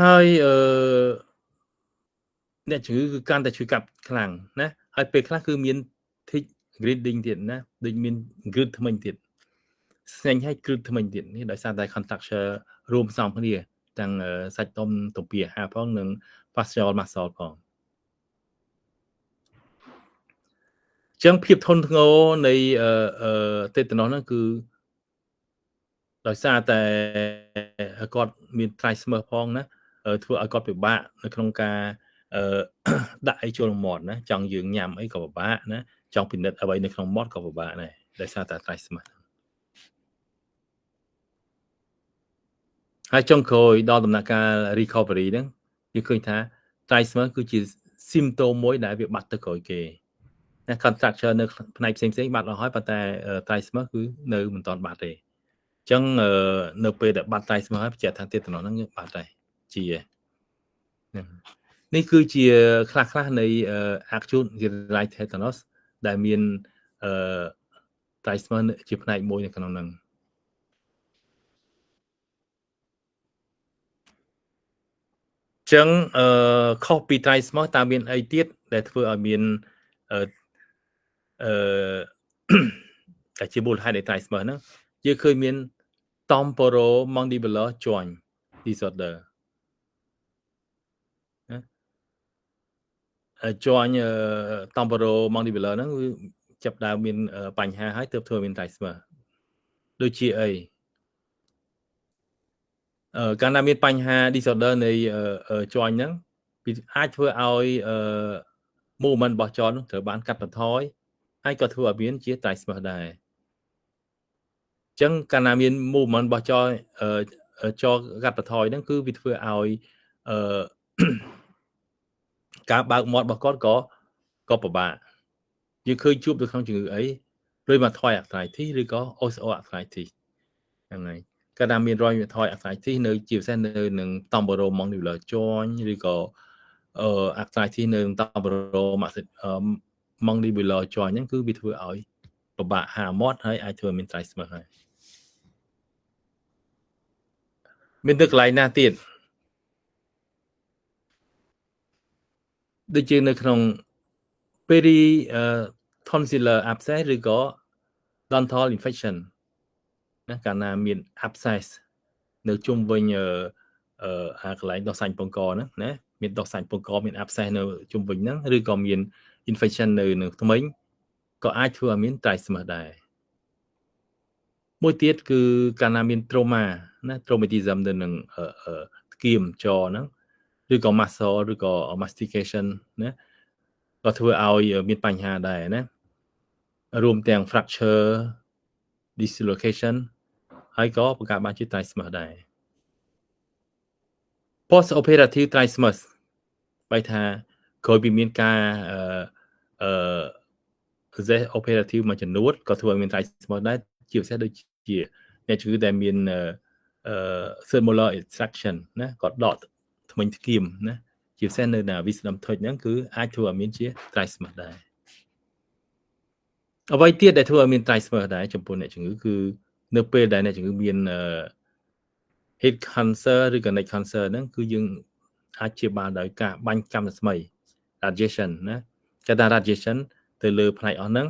ហើយអ្នកជំងឺគឺកាន់តែឈឺកាប់ខ្លាំងណាហើយពេលខ្លះគឺមាន thick bleeding ទៀតណាដូចមានគ្រឹះថ្មិញទៀតស្ញែងឲ្យគ្រឹះថ្មិញទៀតនេះដោយសារតែ contraction រួមផ្សំគ្នាទាំងសាច់ដុំទំពាអាហារផងនិង facial muscle ផងចឹងភាពធន់ធ្ងរនៃtetanus ហ្នឹងគឺដោយសារតែគាត់មាន trismus ផងណាធ្វើឲ្យគាត់ពិបាកនៅក្នុងការដាក់អីចូលក្នុងមាត់ណាចង់យើងញ៉ាំអីក៏ពិបាកណាចង់ពិនិត្យអ្វីនៅក្នុងមាត់ក៏ពិបាកដែរដោយសារតែ trismus ហើយចុងក្រោយដល់ដំណាក់កាល recovery ហ្នឹងយើងឃើញថា trismus គឺជា symptom មួយដែលវាបាត់ទៅក្រោយគេណា contraction នៅផ្នែកផ្សេងៗបាត់អស់ហើយប៉ុន្តែ trismus គឺនៅមិនទាន់បាត់ទេអញ្ចឹងនៅពេលដែលបាត់ trismus ហើយបញ្ជាក់ថា tetanus ហ្នឹងបាត់ដែរជានេះគឺជាខ្លះនៃacute generalized tetanus ដែលមានtrismus ជាផ្នែកមួយនៅក្នុងហ្នឹងចឹងខុសពី trismus តើមានអីទៀតដែលធ្វើឲ្យមានតែជាមូលហេតុនៃ trismus ហ្នឹងយើងឃើញមាន temporomandibular joint disorder joint temporomandibular ហ្នឹងគឺចាប់ដើមមានបញ្ហាហើយទើបធ្វើមាន trismus ដូចជាអីកាលណាមានបញ្ហា disorder នៃ joint ហ្នឹងវាអាចធ្វើឲ្យmovement របស់ joint ត្រូវបានកាត់បន្ថយហើយក៏ធ្វើឲ្យមានជា trismus ដែរ ចឹងកាលណាមាន movement របស់ចកាត់បន្ថយហ្នឹងគឺវាធ្វើឲ្យការបើកមាត់របស់គាត់ក៏ពិបាកយើងឃើញជួបនៅក្នុងជំងឺអី rheumatoid arthritis ឬក៏ osteoarthritis ហ្នឹងហើយកាលណាមាន rheumatoid arthritis នៅជាពិសេសនៅនឹង temporomandibular joint ឬក៏arthritis នៅ temporomandibular joint ហ្នឹងគឺវាធ្វើឲ្យពិបាកហាមាត់ហើយអាចធ្វើមាន trismus ហើយមានទៅកន្លែងណាទៀតដូចជានៅក្នុង peri tonsillar abscess ឬក៏ dental infection ណាកាលណាមាន abscess នៅជុំវិញកន្លែងដោះសាច់ពងកហ្នឹងណាមានដោះសាច់ពងកមាន abscess នៅជុំវិញហ្នឹងឬក៏មាន infection នៅធ្មេញក៏អាចធ្វើឲ្យមាន trismus ដែរមួយទៀតគឺកាលណាមាន trauma ណា traumatism នៅនឹងថ្គាមចហ្នឹងឬក៏ muscle ឬក៏ mastication ណាក៏ធ្វើឲ្យមានបញ្ហាដែរណារួមទាំង fracture dislocation ហើយក៏បង្កើតបានជា trismus ដែរ post operative trismus បែរថាក្រោយពីមានការoperative មួយចំនួនក៏ធ្វើឲ្យមាន trismus ដែរជាពិសេសដូចជាអ្នកជំងឺដែលមានmolar extraction ណាគាត់ដកធ្មេញថ្គាមណាជាពិសេសនៅ wisdom tooth ហ្នឹងគឺអាចធ្វើឲ្យមានជា trismus ដែរអ្វីទៀតដែលធ្វើឲ្យមាន trismus ដែរចំពោះអ្នកជំងឺគឺនៅពេលដែលអ្នកជំងឺមាន head cancer ឬក៏ neck cancer ហ្នឹងគឺយើងអាចជាបានដោយការបាញ់កាំស្មី radiation ណាគេថា radiation ទៅលើផ្នែកអស់ហ្នឹង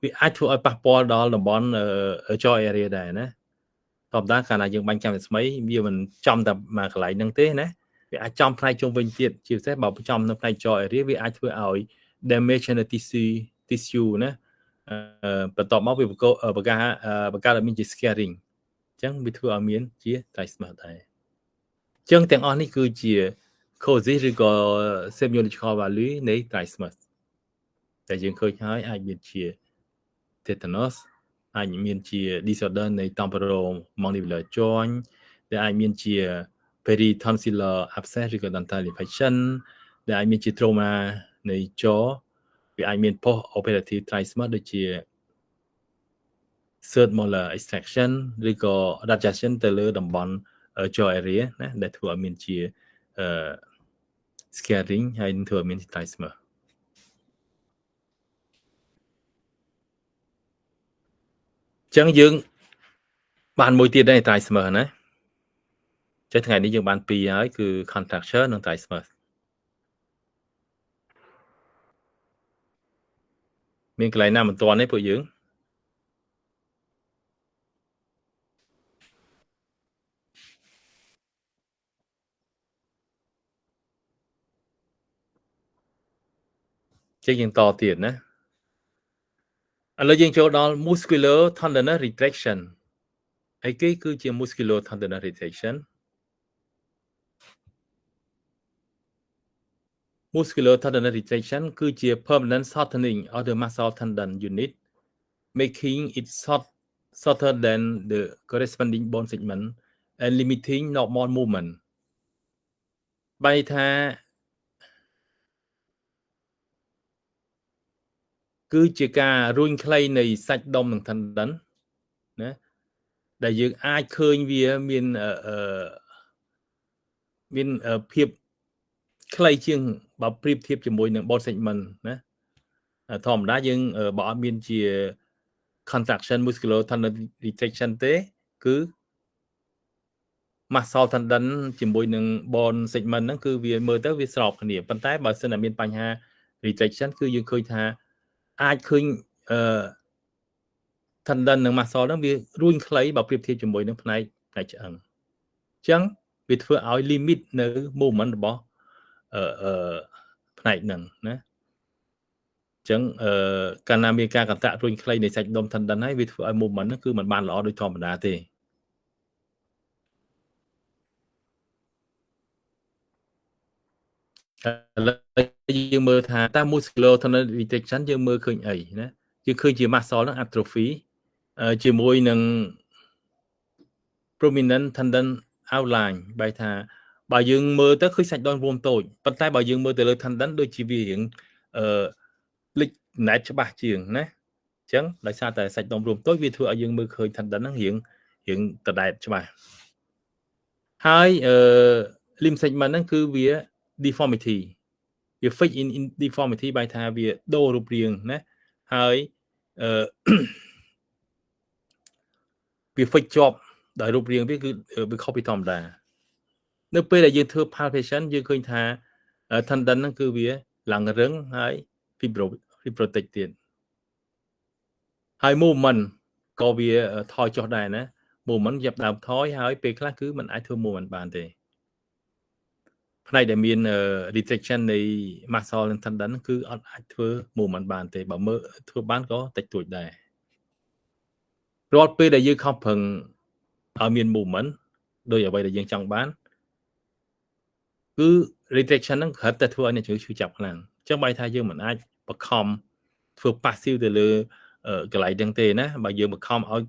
វាអាចធ្វើឲ្យប៉ះពាល់ដល់តំបន់ jaw area ដែរណាធម្មតាកាលណាយើងបាញ់កាំស្មីវាមិនចំតែមកកន្លែងហ្នឹងទេណាវាអាចចំផ្នែកជុំវិញទៀតជាពិសេសបើចំនៅផ្នែក jaw area វាអាចធ្វើឲ្យ damage នៅ tissue ណាបន្ទាប់មកវាបង្កើតឲ្យមានជា scarring អញ្ចឹងវាធ្វើឲ្យមានជា trismus ដែរអញ្ចឹងទាំងអស់នេះគឺជា causes ឬក៏ semiological value នៃ trismus តែយើងឃើញហើយអាចមានជា tetanus អាចមានជា disorder នៃ temporomandibular joint ដែលអាចមានជា peritonsillar abscess ឬក៏ dental infection ដែលអាចមានជា trauma នៃ jaw វាអាចមាន post operative trismus ដូចជា third molar extraction ឬក៏ radiation ទៅលើតំបន់ jaw area ណាដែលធ្វើឲ្យមានជា scarring ហើយនឹងធ្វើឲ្យមាន trismus ចឹងយើងបានមួយទៀតដែរ trismus ណាចឹងថ្ងៃនេះយើងបានពីរហើយគឺ contracture និង trismus មានកន្លែងណាមិនទាន់ទេពួកយើងចឹងយើងតទៀតណាឥឡូវយើងចូលដល់ muscular tendinous retraction អីគេគឺជា muscular tendinous retraction muscular tendinous retraction គឺជា permanent shortening of the muscle tendon unit making it shorter than the corresponding bone segment and limiting normal movement បែរថាគឺជាការរុញខ្លីនៃសាច់ដុំនិង tendon ណាដែលយើងអាចឃើញវាមានភាពខ្លីជាងបើប្រៀបធៀបជាមួយនឹង bone segment ណាធម្មតាយើងបើអត់មានជា contraction muscular tendon retraction ទេគឺ muscle tendon ជាមួយនឹង bone segment ហ្នឹងគឺវាមើលទៅវាស្របគ្នាប៉ុន្តែបើសិនតែមានបញ្ហា retraction គឺយើងឃើញថាអាចឃើញtendon និង muscle ហ្នឹងវារួញខ្លីបើប្រៀបធៀបជាមួយនឹងផ្នែកឆ្អឹងអញ្ចឹងវាធ្វើឲ្យ limit នៅ movement របស់ផ្នែកហ្នឹងណាអញ្ចឹងកាលណាមានការកន្តាក់រួញខ្លីនៃសាច់ដុំ tendon ហើយវាធ្វើឲ្យ movement ហ្នឹងគឺมันបានល្អដូចធម្មតាទេឥឡូវយើងមើលថាតើ muscular tendon retraction យើងមើលឃើញអីណាយើងឃើញជា muscle ហ្នឹង atrophy ជាមួយនឹង prominent tendon outline បែរថាបើយើងមើលទៅឃើញសាច់ដុំរួមតូចប៉ុន្តែបើយើងមើលទៅលើ tendon ដូចជាវារៀងលិចណែតច្បាស់ជាងណាអញ្ចឹងដោយសារតែសាច់ដុំរួមតូចវាធ្វើឲ្យយើងមើលឃើញ tendon ហ្នឹងរៀងតដែតច្បាស់ហើយ limb segment ហ្នឹងគឺវា deformity វា fix in deformity បែរថាវាដូររូបរាងណាហើយវា fix ជាប់ដោយរូបរាងវាគឺវាខុសពីធម្មតានៅពេលដែលយើងធ្វើ palpation យើងឃើញថា tendon ហ្នឹងគឺវាឡើងរឹងហើយ fibrotic ទៀតហើយ movement ក៏វាថយចុះដែរណា movement ចាប់ដើមថយហើយពេលខ្លះគឺมันអាចធ្វើ movement បានទេផ្នែកដែលមាន retraction នៃ muscle និង tendon គឺអត់អាចធ្វើ movement បានទេបើមើលធ្វើបានក៏តិចតួចដែររាល់ពេលដែលយើងខំប្រឹងឲ្យមាន movement ដោយអ្វីដែលយើងចង់បានគឺ retraction ហ្នឹងគ្រាន់តែធ្វើឲ្យអ្នកជំងឺឈឺចាប់ខ្លាំងអញ្ចឹងបែរថាយើងមិនអាចបខំធ្វើ passive ទៅលើកន្លែងហ្នឹងទេណាបើយើងបខំឲ្យ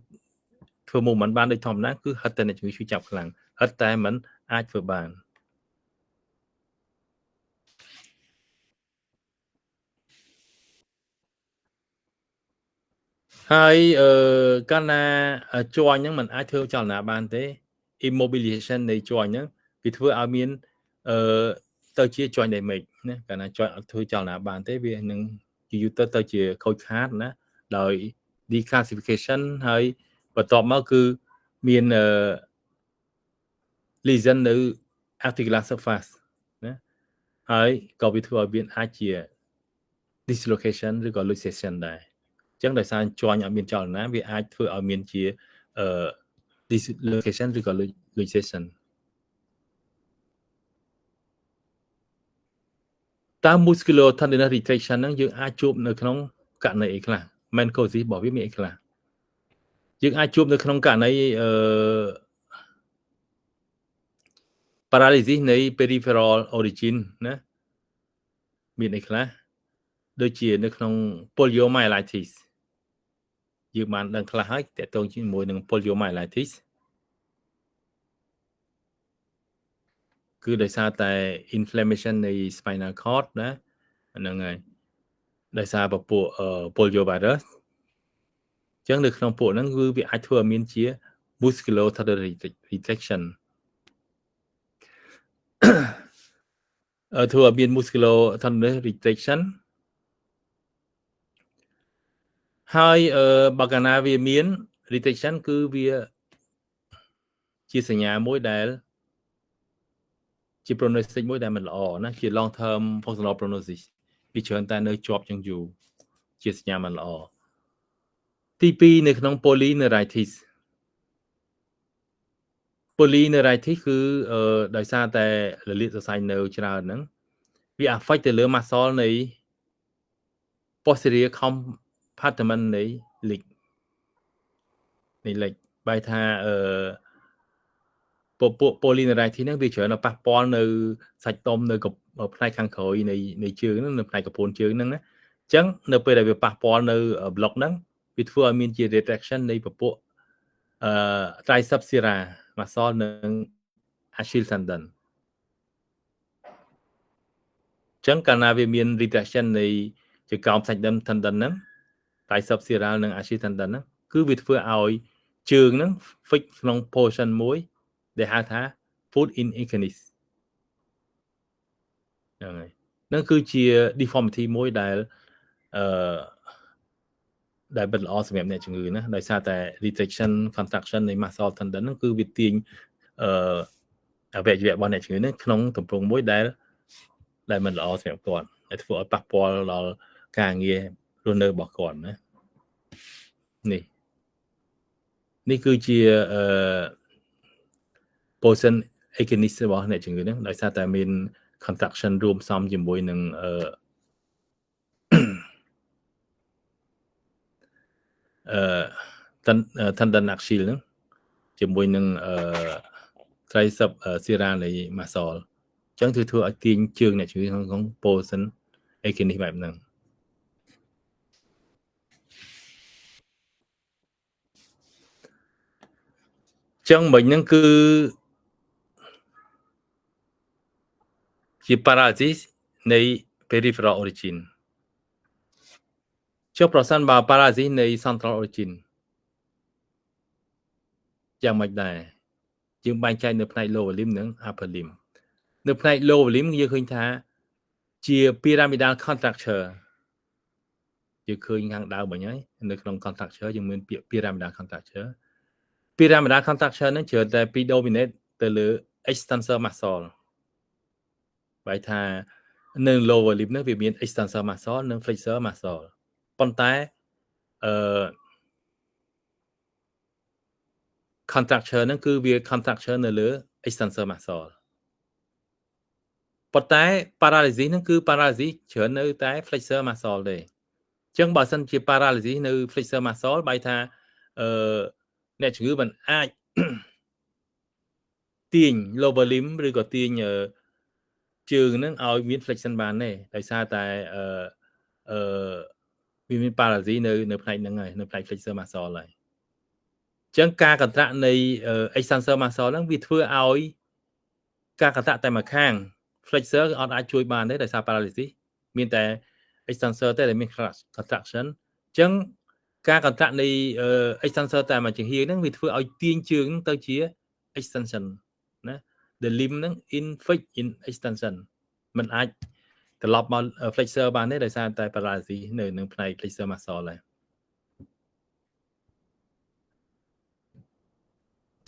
ធ្វើ movement បានដូចធម្មតាគឺហិតតែអ្នកជំងឺឈឺចាប់ខ្លាំងហិតតែមិនអាចធ្វើបានហើយកាលណាជាន់ហ្នឹងมันអាចធ្វើចលនាបានទេ immobilization នៃជាន់ហ្នឹងវាធ្វើឲ្យមានទៅជា joint damage ណាកាលណាជាន់អត់ធ្វើចលនាបានទេវានឹងយូរទៅជាខូចខាតណាដោយ declassification ហើយបន្ទាប់មកគឺមាន lesion នៅ articular surface ណាហើយក៏វាធ្វើឲ្យមានអាចជា dislocation ឬក៏ luxation ដែរអញ្ចឹងដោយសារជាន់អត់មានចលនាវាអាចធ្វើឲ្យមានជា dislocation ឬក៏ luxation តាម musculotendinous retraction ហ្នឹងយើងអាចជួបនៅក្នុងករណីអីខ្លះ main causes របស់វាមានអីខ្លះយើងអាចជួបនៅក្នុងករណីparalysis នៃ peripheral origin ណាមានអីខ្លះដូចជានៅក្នុង poliomyelitis យើងបានដឹងខ្លះហើយតើតើជាមួយនឹង poliomyelitis គឺដោយសារតែ inflammation នៃ spinal cord ណាហ្នឹងហើយដោយសារពពួក poliovirus អញ្ចឹងនៅក្នុងពួកហ្នឹងគឺវាអាចធ្វើឲ្យមានជា musculotendinous retraction ធ្វើឲ្យមាន musculotendinous retraction ហើយបើកាលណាវាមាន retraction គឺវាជាសញ្ញាមួយដែលជា prognosis មួយដែលមិនល្អណាជា long term functional prognosis វាច្រើនតែនៅជាប់ជាងយូរជាសញ្ញាមិនល្អទី2នៅក្នុង polyneuritis គឺដោយសារតែរលាកសរសៃនៅច្រើនហ្នឹងវា affect ទៅលើ muscle នៃ posterior compartment នៃ leg បែរថាពួក polyneuritis ហ្នឹងវាច្រើនប៉ះពាល់នៅសាច់ដុំនៅផ្នែកខាងក្រោយនៃជើងហ្នឹងនៅផ្នែកកពូនជើងហ្នឹងណាអញ្ចឹងនៅពេលដែលវាប៉ះពាល់នៅ block ហ្នឹងវាធ្វើឲ្យមានជា retraction នៃពពួកtriceps sera muscle និង Achilles tendon អញ្ចឹងកាលណាវាមាន retraction នៃជាកោមសាច់ដុំ tendon ហ្នឹង triceps sera និង Achilles tendon ហ្នឹងគឺវាធ្វើឲ្យជើងហ្នឹង fix ក្នុង position មួយដែលហៅថា foot in equinus ហ្នឹងហើយហ្នឹងគឺជា deformity មួយដែលដែលមិនល្អសម្រាប់អ្នកជំងឺណាដោយសារតែ retraction contraction នៃ muscle tendon ហ្នឹងគឺវាទាញអវយវៈរបស់អ្នកជំងឺហ្នឹងក្នុងទម្រង់មួយដែលមិនល្អសម្រាប់គាត់ហើយធ្វើឲ្យប៉ះពាល់ដល់ការងាររស់នៅរបស់គាត់ណានេះគឺជាposition equinus របស់អ្នកជំងឺហ្នឹងដោយសារតែមាន contraction រួមផ្សំជាមួយនឹងtendon axial ហ្នឹងជាមួយនឹងtriceps sera នៃ muscle អញ្ចឹងធ្វើឲ្យទាញជើងអ្នកជំងឺក្នុង position equinus បែបហ្នឹង ចឹងមិញហ្នឹងគឺជា paralysis នៃ peripheral origin ចុះប្រសិនបើ paralysis នៃ central origin យ៉ាងម៉េចដែរយើងបែងចែកនៅផ្នែក lower limb និង upper limb នៅផ្នែក lower limb យើងឃើញថាជា pyramidal contracture យើងឃើញខាងដើមមិញហើយនៅក្នុង contracture យើងមានពាក្យ pyramidal contracture ហ្នឹងច្រើនតែ predominate ទៅលើ extensor muscle បែរថានៅ lower limb ហ្នឹងវាមាន extensor muscle និង flexor muscle ប៉ុន្តែcontracture ហ្នឹងគឺវា contracture នៅលើ extensor muscle ប៉ុន្តែ paralysis ហ្នឹងគឺ paralysis ច្រើននៅតែ flexor muscle ទេអញ្ចឹងបើសិនជា paralysis នៅ flexor muscle បែរថាអ្នកជំងឺមិនអាចទាញ lower limb ឬក៏ទាញជើងហ្នឹងឲ្យមាន flexion បានទេដោយសារតែវាមាន paralysis នៅផ្នែកហ្នឹងហើយនៅផ្នែក flexor muscle ហើយអញ្ចឹងការកន្ត្រាក់នៃ extensor muscle ហ្នឹងវាធ្វើឲ្យការកន្ត្រាក់តែមួយខាង flexor អត់អាចជួយបានទេដោយសារ paralysis មានតែ extensor តែដែលមាន contraction អញ្ចឹងការកន្ត្រាក់នៃ extensor តែមួយជំហានហ្នឹងវាធ្វើឲ្យទាញជើងទៅជា extension ណា the limb ហ្នឹង in extension มันអាចត្រឡប់មក flexor បានទេដោយសារតែ paralysis នៅនឹងផ្នែក flexor muscle ហើយ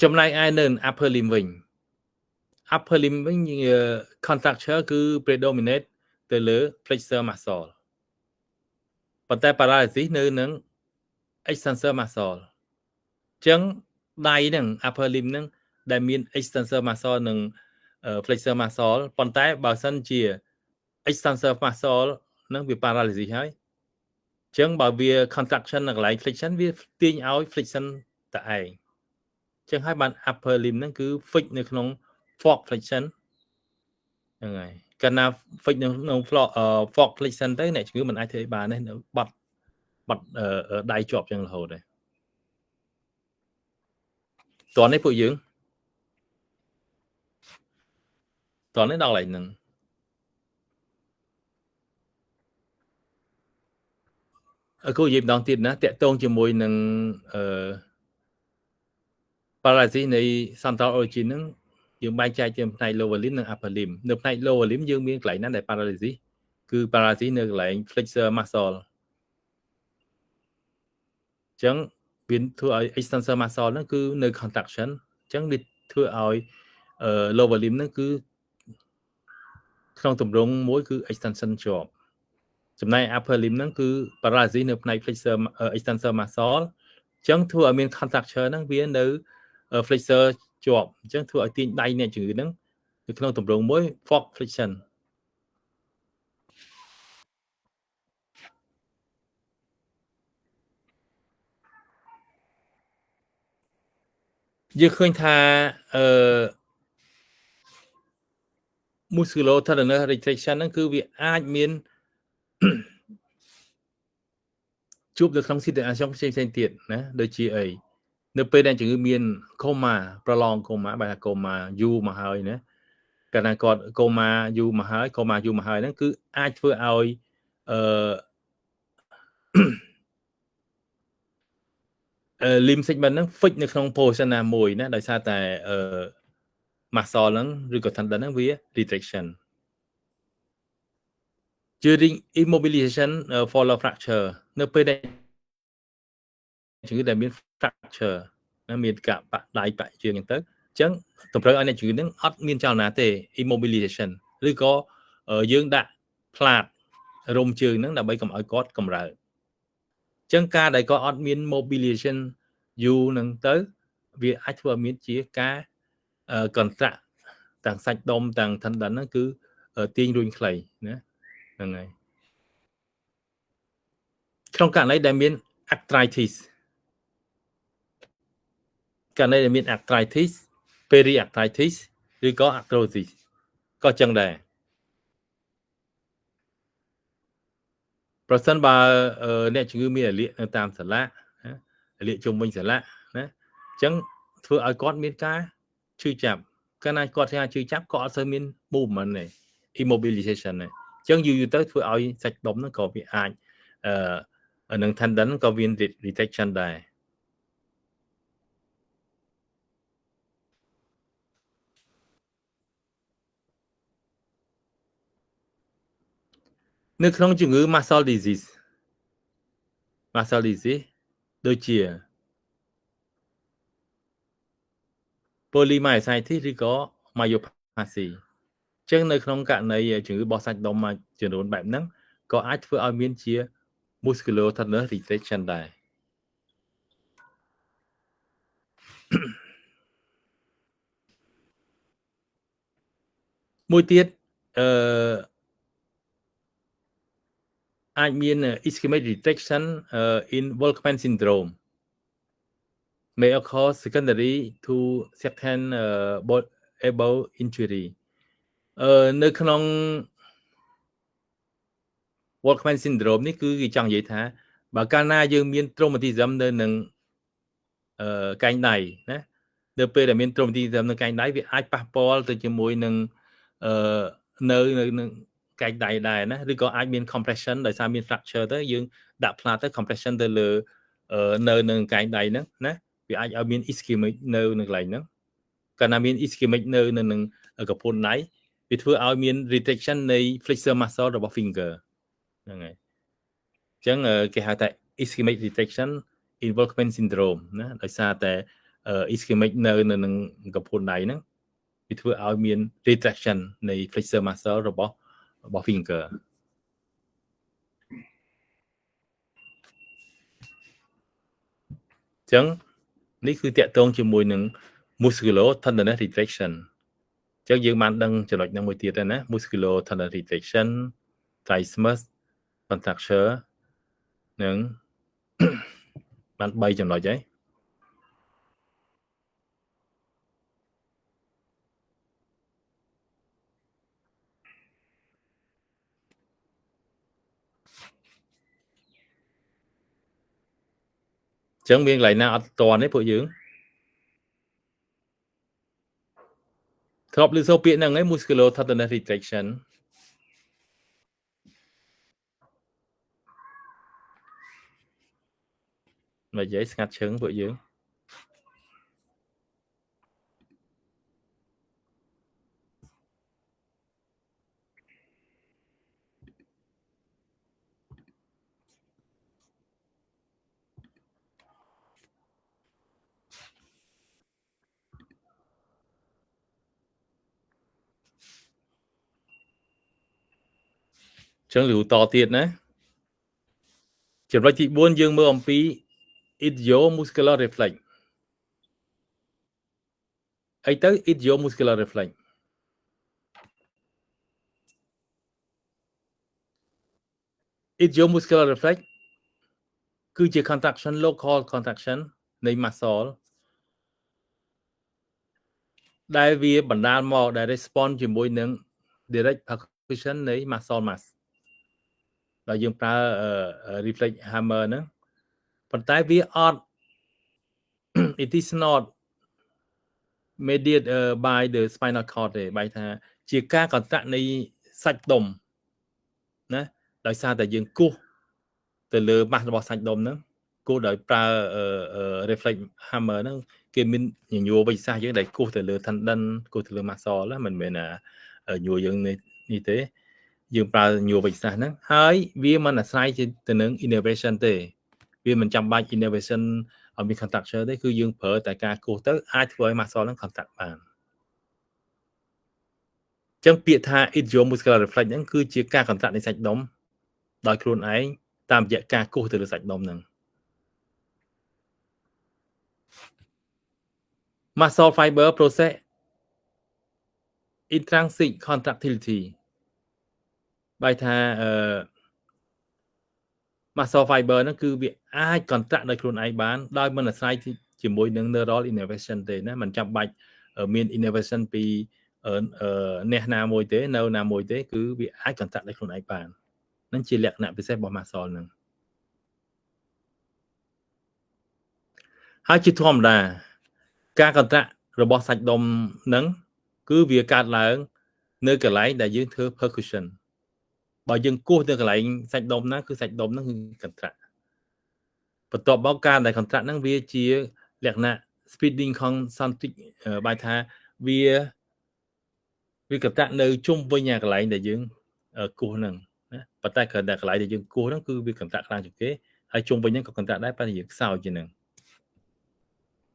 ចំណែកឯនៅ upper limb វិញ upper limb វិញ contracture គឺ predominate ទៅលើ flexor muscle ប៉ុន្តែ paralysis នៅនឹង extensor muscle អញ្ចឹងដៃហ្នឹង upper limb ហ្នឹងដែលមាន extensor muscle និង flexor muscle ប៉ុន្តែបើសិនជា extensor muscle ហ្នឹងវា paralysis ហើយអញ្ចឹងបើវា contraction នៅកន្លែង flexion វាទាញឲ្យ flexion តែឯងអញ្ចឹងហើយបាន upper limb ហ្នឹងគឺ fix នៅក្នុង fork flexion ហ្នឹងហើយកាលណា fix នៅក្នុង fork flexion ទៅអ្នកជំងឺមិនអាចធ្វើបានទេបាត់ដៃជាប់ចឹងរហូតដែរតោះនេះពួកយើងតោះនេះដល់កន្លែងហ្នឹងគូនិយាយម្ដងទៀតណាតាក់ទងជាមួយនឹងparalysis នៃ central origin ហ្នឹងយើងបែងចែកជាផ្នែក lower limb និង upper limb នៅផ្នែក lower limb យើងមានកន្លែងណាដែល paralysis គឺ paralysis នៅកន្លែង flexor muscle អញ្ចឹងវាធ្វើឲ្យ extensor muscle ហ្នឹងគឺនៅ contraction អញ្ចឹងវាធ្វើឲ្យlower limb ហ្នឹងគឺក្នុងទម្រង់មួយគឺ extension ជាប់ចំណែក upper limb ហ្នឹងគឺ paralysis នៅផ្នែក flexor extensor muscle អញ្ចឹងធ្វើឲ្យមាន contracture ហ្នឹងវានៅ flexor ជាប់អញ្ចឹងធ្វើឲ្យទាញដៃអ្នកជំងឺហ្នឹងនៅក្នុងទម្រង់មួយ fork flexion យើងឃើញថាmusculotendinous retraction ហ្នឹងគឺវាអាចមានជួបនៅក្នុង situation ផ្សេងទៀតណាដូចជាអីនៅពេលដែលជំងឺមាន coma prolonged coma បែរថា coma យូរមកហើយណាកាលណាគាត់ coma យូរមកហើយហ្នឹងគឺអាចធ្វើឲ្យlimb segment ហ្នឹង fix នៅក្នុង position ណាមួយណាដោយសារតែ muscle ហ្នឹងឬក៏ tendon ហ្នឹងវា retraction during immobilization follow fracture នៅពេលដែលជំងឺដែលមាន fracture ណាមានការបាក់ដៃបាក់ជើងអញ្ចឹងតម្រូវឲ្យអ្នកជំងឺហ្នឹងអត់មានចលនាទេ immobilization ឬក៏យើងដាក់ផ្លាតរុំជើងហ្នឹងដើម្បីកុំឲ្យគាត់កម្រើអញ្ចឹងការដែលគាត់អត់មាន mobilization យូរហ្នឹងទៅវាអាចធ្វើឲ្យមានជាការកន្ត្រាក់ទាំងសាច់ដុំទាំង tendon ហ្នឹងគឺទាញរួញខ្លីណាហ្នឹងហើយក្នុងករណីដែលមាន arthritis ករណីដែលមាន arthritis periarthritis ឬក៏ arthrosis ក៏ចឹងដែរប្រសិនបើអ្នកជំងឺមានរលាកនៅតាមសន្លាក់រលាកជុំវិញសន្លាក់ណាអញ្ចឹង ធ្វើឲ្យគាត់មានការឈឺចាប់កាលណាគាត់ថាឈឺចាប់ក៏អត់សូវមាន movement ទេ immobilization ទេអញ្ចឹងយូរទៅធ្វើឲ្យសាច់ដុំហ្នឹងក៏វាអាចនឹង tendon ក៏មាន retraction ដែរនៅក្នុងជំងឺ muscle disease ដូចជា polymyositis ឬក៏ myopathy អញ្ចឹងនៅក្នុងករណីជំងឺបោះសាច់ដុំមួយចំនួនបែបហ្នឹងក៏អាចធ្វើឲ្យមានជា musculotendinous retraction ដែរមួយទៀតអាចមាន ischemic retraction in Volkmann syndrome may occur secondary to certain elbow injury នៅក្នុង Volkmann syndrome នេះគឺគេចង់និយាយថាបើកាលណាយើងមាន traumatism នៅនឹងកែងដៃណានៅពេលដែលមាន traumatism នៅកែងដៃវាអាចប៉ះពាល់ទៅជាមួយនឹងនៅនឹងកែងដៃដែរណាឬក៏អាចមាន compression ដោយសារមាន fracture ទៅយើងដាក់ផ្លាតទៅ compression ទៅលើនៅនឹងកែងដៃហ្នឹងណាវាអាចឲ្យមាន ischemic នៅកន្លែងហ្នឹងកាលណាមាន ischemic នៅនឹងកពួនដៃវាធ្វើឲ្យមាន retraction នៃ flexor muscle របស់ finger ហ្នឹងហើយអញ្ចឹងគេហៅថា ischemic retraction in Volkmann syndrome ណាដោយសារតែ ischemic នៅនឹងកពួនដៃហ្នឹងវាធ្វើឲ្យមាន retraction នៃ flexor muscle របស់ finger អញ្ចឹងនេះគឺតាក់ទងជាមួយនឹង musculotendinous retraction អញ្ចឹងយើងបានដឹងចំណុចហ្នឹងមួយទៀតហើយណា musculotendinous retraction trismus contracture នឹងបាន3ចំណុចហើយចឹងមានកន្លែងណាអត់តន់ទេពួកយើងធ្លាប់ឮសូរពាក្យហ្នឹងឯង musculotendinous retraction មកនិយាយស្ងាត់ឈឹងពួកយើងចឹងលឺតទៀតណាចំណុចទី4យើងមើលអំពី idiomuscular reflex អីទៅ idiomuscular reflex idiomuscular reflex គឺជា contraction local contraction នៃ muscle ដែលវាបណ្ដាលមកដែល respond ជាមួយនឹង direct percussion នៃ muscle mass ដែលយើងប្រើ reflex hammer ហ្នឹងប៉ុន្តែវាអត់ it is not mediated by the spinal cord ទេបែរថាជាការកន្ត្រាក់នៃសាច់ដុំណាដោយសារតែយើងគោះទៅលើម៉ាស់របស់សាច់ដុំហ្នឹងគោះដោយប្រើ reflex hammer ហ្នឹងគេមានញញួរវិសាស្ត្រយើងដែលគោះទៅលើ tendon គោះទៅលើ muscle ណាមិនមែនញួរយើងនេះទេយើងប្រើញួរវិសាស្ត្រហ្នឹងហើយវាមិនអាស្រ័យទៅនឹង innervation ទេវាមិនចាំបាច់ innervation ឲ្យមាន contraction ទេគឺយើងប្រើតែការគោះទៅអាចធ្វើឲ្យ muscle ហ្នឹង contract បានអញ្ចឹងពាក្យថា idiomuscular reflex ហ្នឹងគឺជាការ contract នៃសាច់ដុំដោយខ្លួនឯងតាមរយៈការគោះទៅលើសាច់ដុំហ្នឹង muscle fiber process intrinsic contractility បែរថា muscle fiber ហ្នឹងគឺវាអាច contract ដោយខ្លួនឯងបានដោយមិនអាស្រ័យជាមួយនឹង neural innervation ទេណាមិនចាំបាច់មាន innervation ពីអ្នកណាមួយទេនៅណាមួយទេគឺវាអាច contract ដោយខ្លួនឯងបានហ្នឹងជាលក្ខណៈពិសេសរបស់ muscle ហ្នឹងហើយជាធម្មតា ការកន្ត្រាក់របស់សាច់ដុំហ្នឹងគឺវាកើតឡើងនៅកន្លែងដែលយើងធ្វើ percussion បើយើងគោះនៅកន្លែងសាច់ដុំណាគឺសាច់ដុំហ្នឹងគឺកន្ត្រាក់បន្ទាប់មកការដែលកន្ត្រាក់ហ្នឹងវាជាលក្ខណៈ speeding concentric បែរថាវាកន្ត្រាក់នៅជុំវិញកន្លែងដែលយើងគោះហ្នឹងណាប៉ុន្តែគ្រាន់តែកន្លែងដែលយើងគោះហ្នឹងគឺវាកន្ត្រាក់ខ្លាំងជាងគេហើយជុំវិញហ្នឹងក៏កន្ត្រាក់ដែរប៉ុន្តែយើងខ្សោយជាងហ្នឹង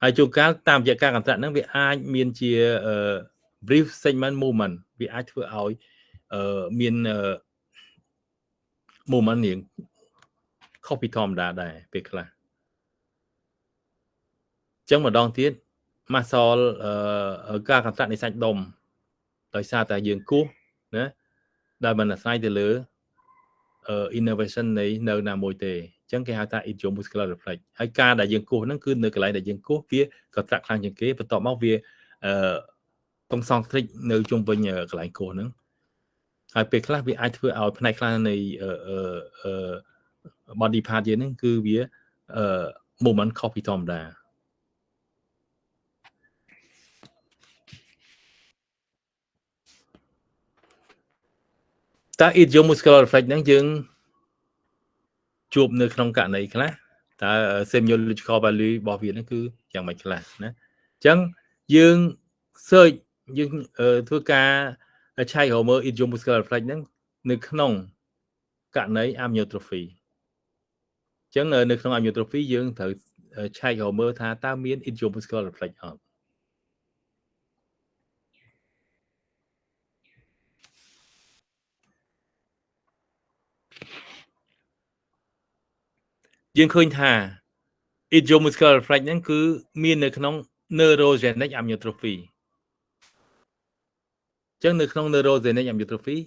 ហើយជួនកាលតាមរយៈការកន្ត្រាក់ហ្នឹងវាអាចមានជាbrief segment movement វាអាចធ្វើឲ្យមានmovement រៀងខុសពីធម្មតាដែរពេលខ្លះអញ្ចឹងម្ដងទៀត muscle ការកន្ត្រាក់នៃសាច់ដុំដោយសារតែយើងគោះណាដែលមិនអាស្រ័យទៅលើinnervation នៃនៅណាមួយទេអញ្ចឹងគេហៅថា idiomuscular reflex ហើយការដែលយើងគោះហ្នឹងគឺនៅកន្លែងដែលយើងគោះវាកន្ត្រាក់ខ្លាំងជាងគេបន្ទាប់មកវាconcentric នៅជុំវិញកន្លែងគោះហ្នឹងហើយពេលខ្លះវាអាចធ្វើឲ្យផ្នែកខ្លះនៃbody part យើងហ្នឹងគឺវាmovement ខុសពីធម្មតាតើ idiomuscular reflex ហ្នឹងយើងជួបនៅក្នុងករណីខ្លះតើ semiological value របស់វាហ្នឹងគឺយ៉ាងម៉េចខ្លះណាអញ្ចឹងយើង search យើងធ្វើការឆែករកមើល idiomuscular reflex ហ្នឹងនៅក្នុងករណី amyotrophy អញ្ចឹងនៅក្នុង amyotrophy យើងត្រូវឆែករកមើលថាតើមាន idiomuscular reflex អត់យើងឃើញថា idiomuscular reflex ហ្នឹងគឺមាននៅក្នុង neurogenic amyotrophy អញ្ចឹងនៅក្នុង neurogenic amyotrophy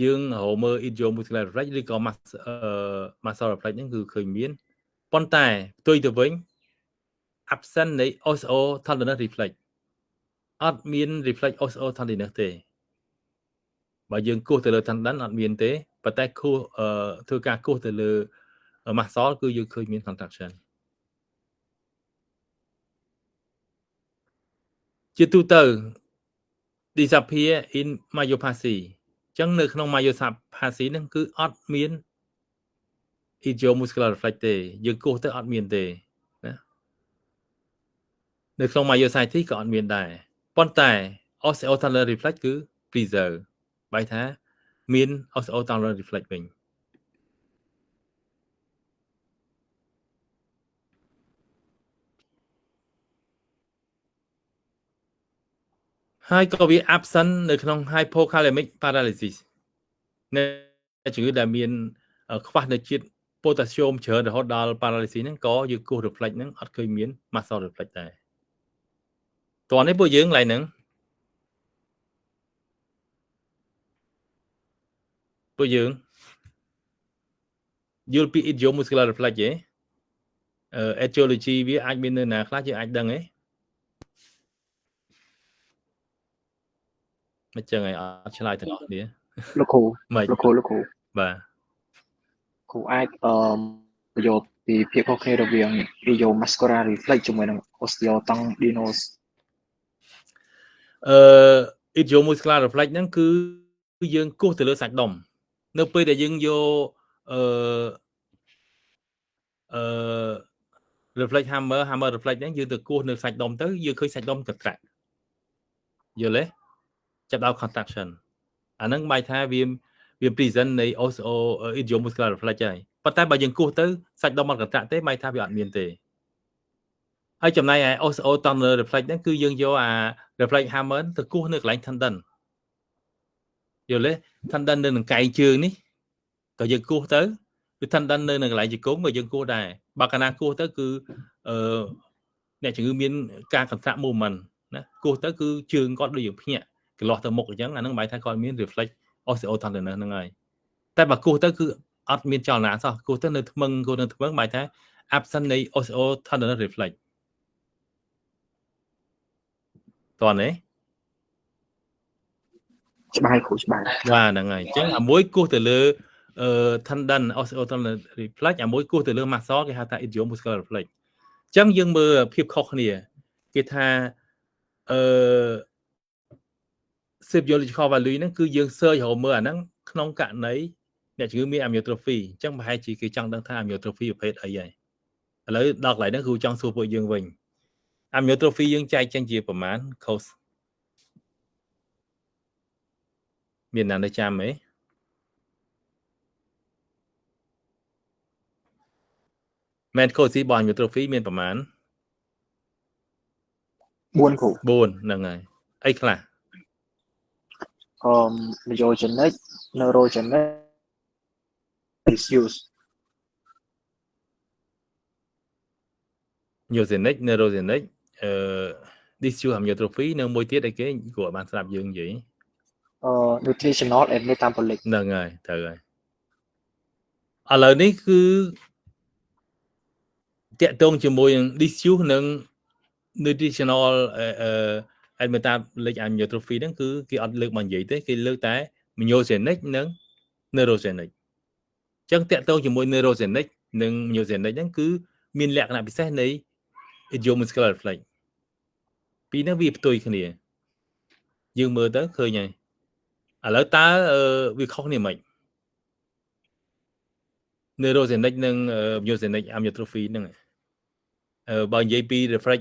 យើងរកមើល idiomuscular reflex ឬក៏ muscle reflex ហ្នឹងគឺឃើញមានប៉ុន្តែផ្ទុយទៅវិញ absent នៃ osteotendinous reflex អត់មាន reflex osteotendinous ទេបើយើងគោះទៅលើ tendon អត់មានទេប៉ុន្តែគោះធ្វើការគោះទៅលើ muscle គឺយើងឃើញមាន contraction ជាទូទៅ disappear in myopathy អញ្ចឹងនៅក្នុង myopathy ហ្នឹងគឺអត់មាន idiomuscular reflex ទេយើងគោះទៅអត់មានទេណានៅក្នុង myositis ក៏អត់មានដែរប៉ុន្តែ osteotendinous reflex គឺ preserve បែរថាមាន osteotendinous reflex វិញហើយក៏វា absent នៅក្នុង hypokalemic paralysis នៅជំងឺដែលមានខ្វះនៅជាតិ potassium ច្រើនរហូតដល់ paralysis ហ្នឹងក៏យើងគោះ reflex ហ្នឹងអត់ឃើញមាន muscle reflex ដែរតោះនេះពួកយើងឡើយហ្នឹងពួកយើងយល់ពី idiomuscular reflex ទេetiology វាអាចមាននៅណាខ្លះយើងអាចដឹងទេមិនចឹងឯងអត់ឆ្លើយទាំងអស់គ្នាលោកគ្រូបាទគ្រូអាចយកពីភាពខុសគ្នារវាង idiomuscular reflex ជាមួយនឹង osteotendinous idiomuscular reflex ហ្នឹងគឺយើងគោះទៅលើសាច់ដុំនៅពេលដែលយើងយកreflex hammer reflex ហ្នឹងយើងទៅគោះនៅសាច់ដុំទៅយើងឃើញសាច់ដុំកន្ត្រាក់យល់ទេចាប់ដល់ contraction អាហ្នឹងបែរថាវា present នៃ idiomuscular reflex ហើយប៉ុន្តែបើយើងគោះទៅសាច់ដុំអត់កន្ត្រាក់ទេបែរថាវាអត់មានទេហើយចំណែកឯ osteotendinous reflex ហ្នឹងគឺយើងយកអា reflex hammer ទៅគោះនៅកន្លែង tendon យល់ទេ tendon នៅនឹងកែងជើងនេះក៏យើងគោះទៅគឺ tendon នៅនឹងកន្លែងជង្គង់ក៏យើងគោះដែរបើកាលណាគោះទៅគឺអ្នកជំងឺមានការកន្ត្រាក់ movement ណាគោះទៅគឺជើងគាត់ដូចយើងភ្ញាក់កន្លោះទៅមុខអញ្ចឹងអាហ្នឹងបែរថាគាត់មាន reflex osteotendinous ហ្នឹងហើយតែបើគោះទៅគឺអត់មានចលនាសោះគោះទៅនៅថ្មឹងបែរថា absent នៃ osteotendinous reflex តោះនេះច្បាស់គ្រូច្បាស់បាទហ្នឹងហើយអញ្ចឹងអាមួយគោះទៅលើ tendon osteotendinous reflex អាមួយគោះទៅលើ muscle គេហៅថា idiomuscular reflex អញ្ ចឹងយើងមើលភាពខុសគ្នាគេថាphysiological value ហ្នឹងគឺយើង search រកមើលអាហ្នឹងក្នុងករណីអ្នកជំងឺមាន amyotrophy អញ្ចឹងប្រហែលជាគេចង់ដឹងថា amyotrophy ប្រភេទអីហើយឥឡូវដល់កន្លែងហ្នឹងគ្រូចង់សួរពួកយើងវិញ amyotrophy យើងចែកចេញជាប្រមាណ cause មានណានៅចាំទេមែន cause របស់ amyotrophy មានប្រមាណ 4 គ្រូ 4ហ្នឹងហើយអីខ្លះ myogenic neurogenic disuse myogenic neurogenic diffuse amyotrophy នៅមួយទៀតអីគេគ្រូអត់បានស្ដាប់យើងនិយាយ nutritional and metabolic ហ្នឹងហើយត្រូវហើយឥឡូវនេះគឺតាក់ទងជាមួយនឹង diffuse និង nutritional and metabolic amyotrophy ហ្នឹងគឺគេអត់លើកមកនិយាយទេគេលើកតែ myogenic និង neurogenic អញ្ចឹងតាក់ទងជាមួយ neurogenic និង myogenic ហ្នឹងគឺមានលក្ខណៈពិសេសនៃ idiomuscular reflex ពីរហ្នឹងវាផ្ទុយគ្នាយើងមើលទៅឃើញហើយឥឡូវតើវាខុសគ្នាមិន neurogenic និង myogenic amyotrophy ហ្នឹងបើនិយាយពី reflex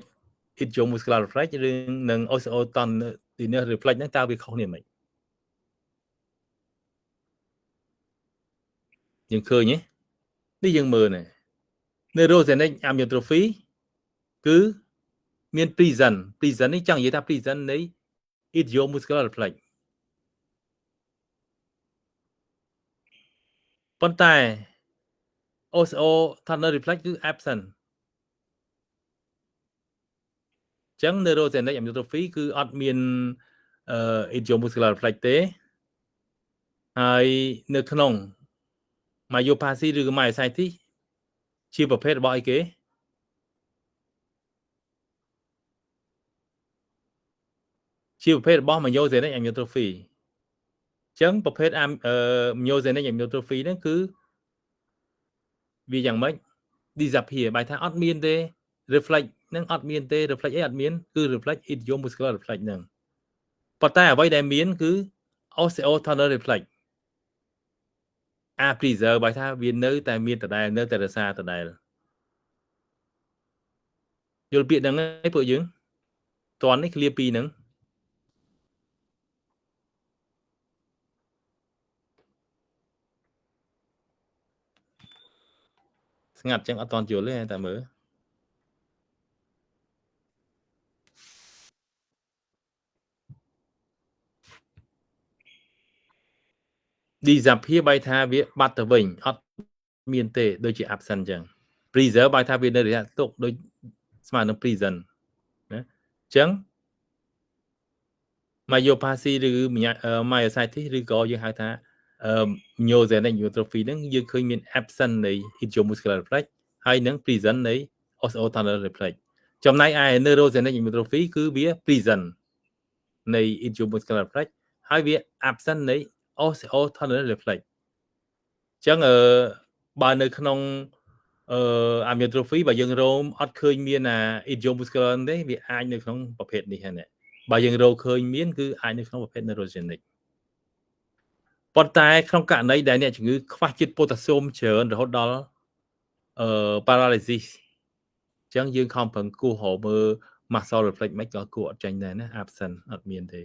idiomuscular reflex ឬនិង osteotontinous reflex ហ្នឹងតើវាខុសគ្នាមិនយើងឃើញទេនេះយើងមើលណែ neurogenic amyotrophy គឺមាន present នេះចង់និយាយថា present នៃ idiomuscular reflex ប៉ុន្តែ osteotontinous reflex គឺ absent ចឹង neurogenic amyotrophy គឺអត់មានidiomuscular reflex ទេហើយនៅក្នុង myopathy ឬ myositis ជាប្រភេទរបស់អីគេជាប្រភេទរបស់ myogenic amyotrophy ចឹងប្រភេទ myogenic amyotrophy ហ្នឹងគឺវាយ៉ាងម៉េច disappear បែរថាអត់មានទេ reflex ហ្នឹងអត់មានទេ reflex អីអត់មានគឺ reflex idiomuscular reflex ហ្នឹងប៉ុន្តែអ្វីដែលមានគឺ osteotontinous reflex preserve បែរថាវានៅតែមានដដែលនៅតែរសារដដែលយល់ពាក្យហ្នឹងឯងពួកយើងតន់នេះឃ្លាពីរហ្នឹងស្ងាត់ចឹងអត់តន់យល់ទេតែមើល disappear បែរថាវាបាត់ទៅវិញអត់មានទេដូចជា absent ចឹង preserve បែរថាវានៅរយៈទុកដូចស្មើនឹង present ណាចឹង myopathy ឬ myositis ឬក៏យើងហៅថា myogenic amyotrophy ហ្នឹងយើងឃើញមាន absent នៃ idiomuscular reflex ហើយនឹង present នៃ osteotontinous reflex ចំណែកឯ neurogenic amyotrophy គឺវា present នៃ idiomuscular reflex ហើយវា absent នៃ osteotontinous reflex ចឹងបើនៅក្នុងamyotrophy បើយើងរោមអត់ឃើញមានអា idiomuscular ទេវាអាចនៅក្នុងប្រភេទនេះហ្នឹងបើយើងរកឃើញមានគឺអាចនៅក្នុងប្រភេទ neurogenic ប៉ុន្តែក្នុងករណីដែលអ្នកជំងឺខ្វះជាតិ potassium ច្រើនរហូតដល់paralysis អញ្ចឹងយើងខំប្រឹងគូរហៅមើល muscle reflex មិនក៏គួរអត់ចាញ់ដែរណា absent អត់មានទេ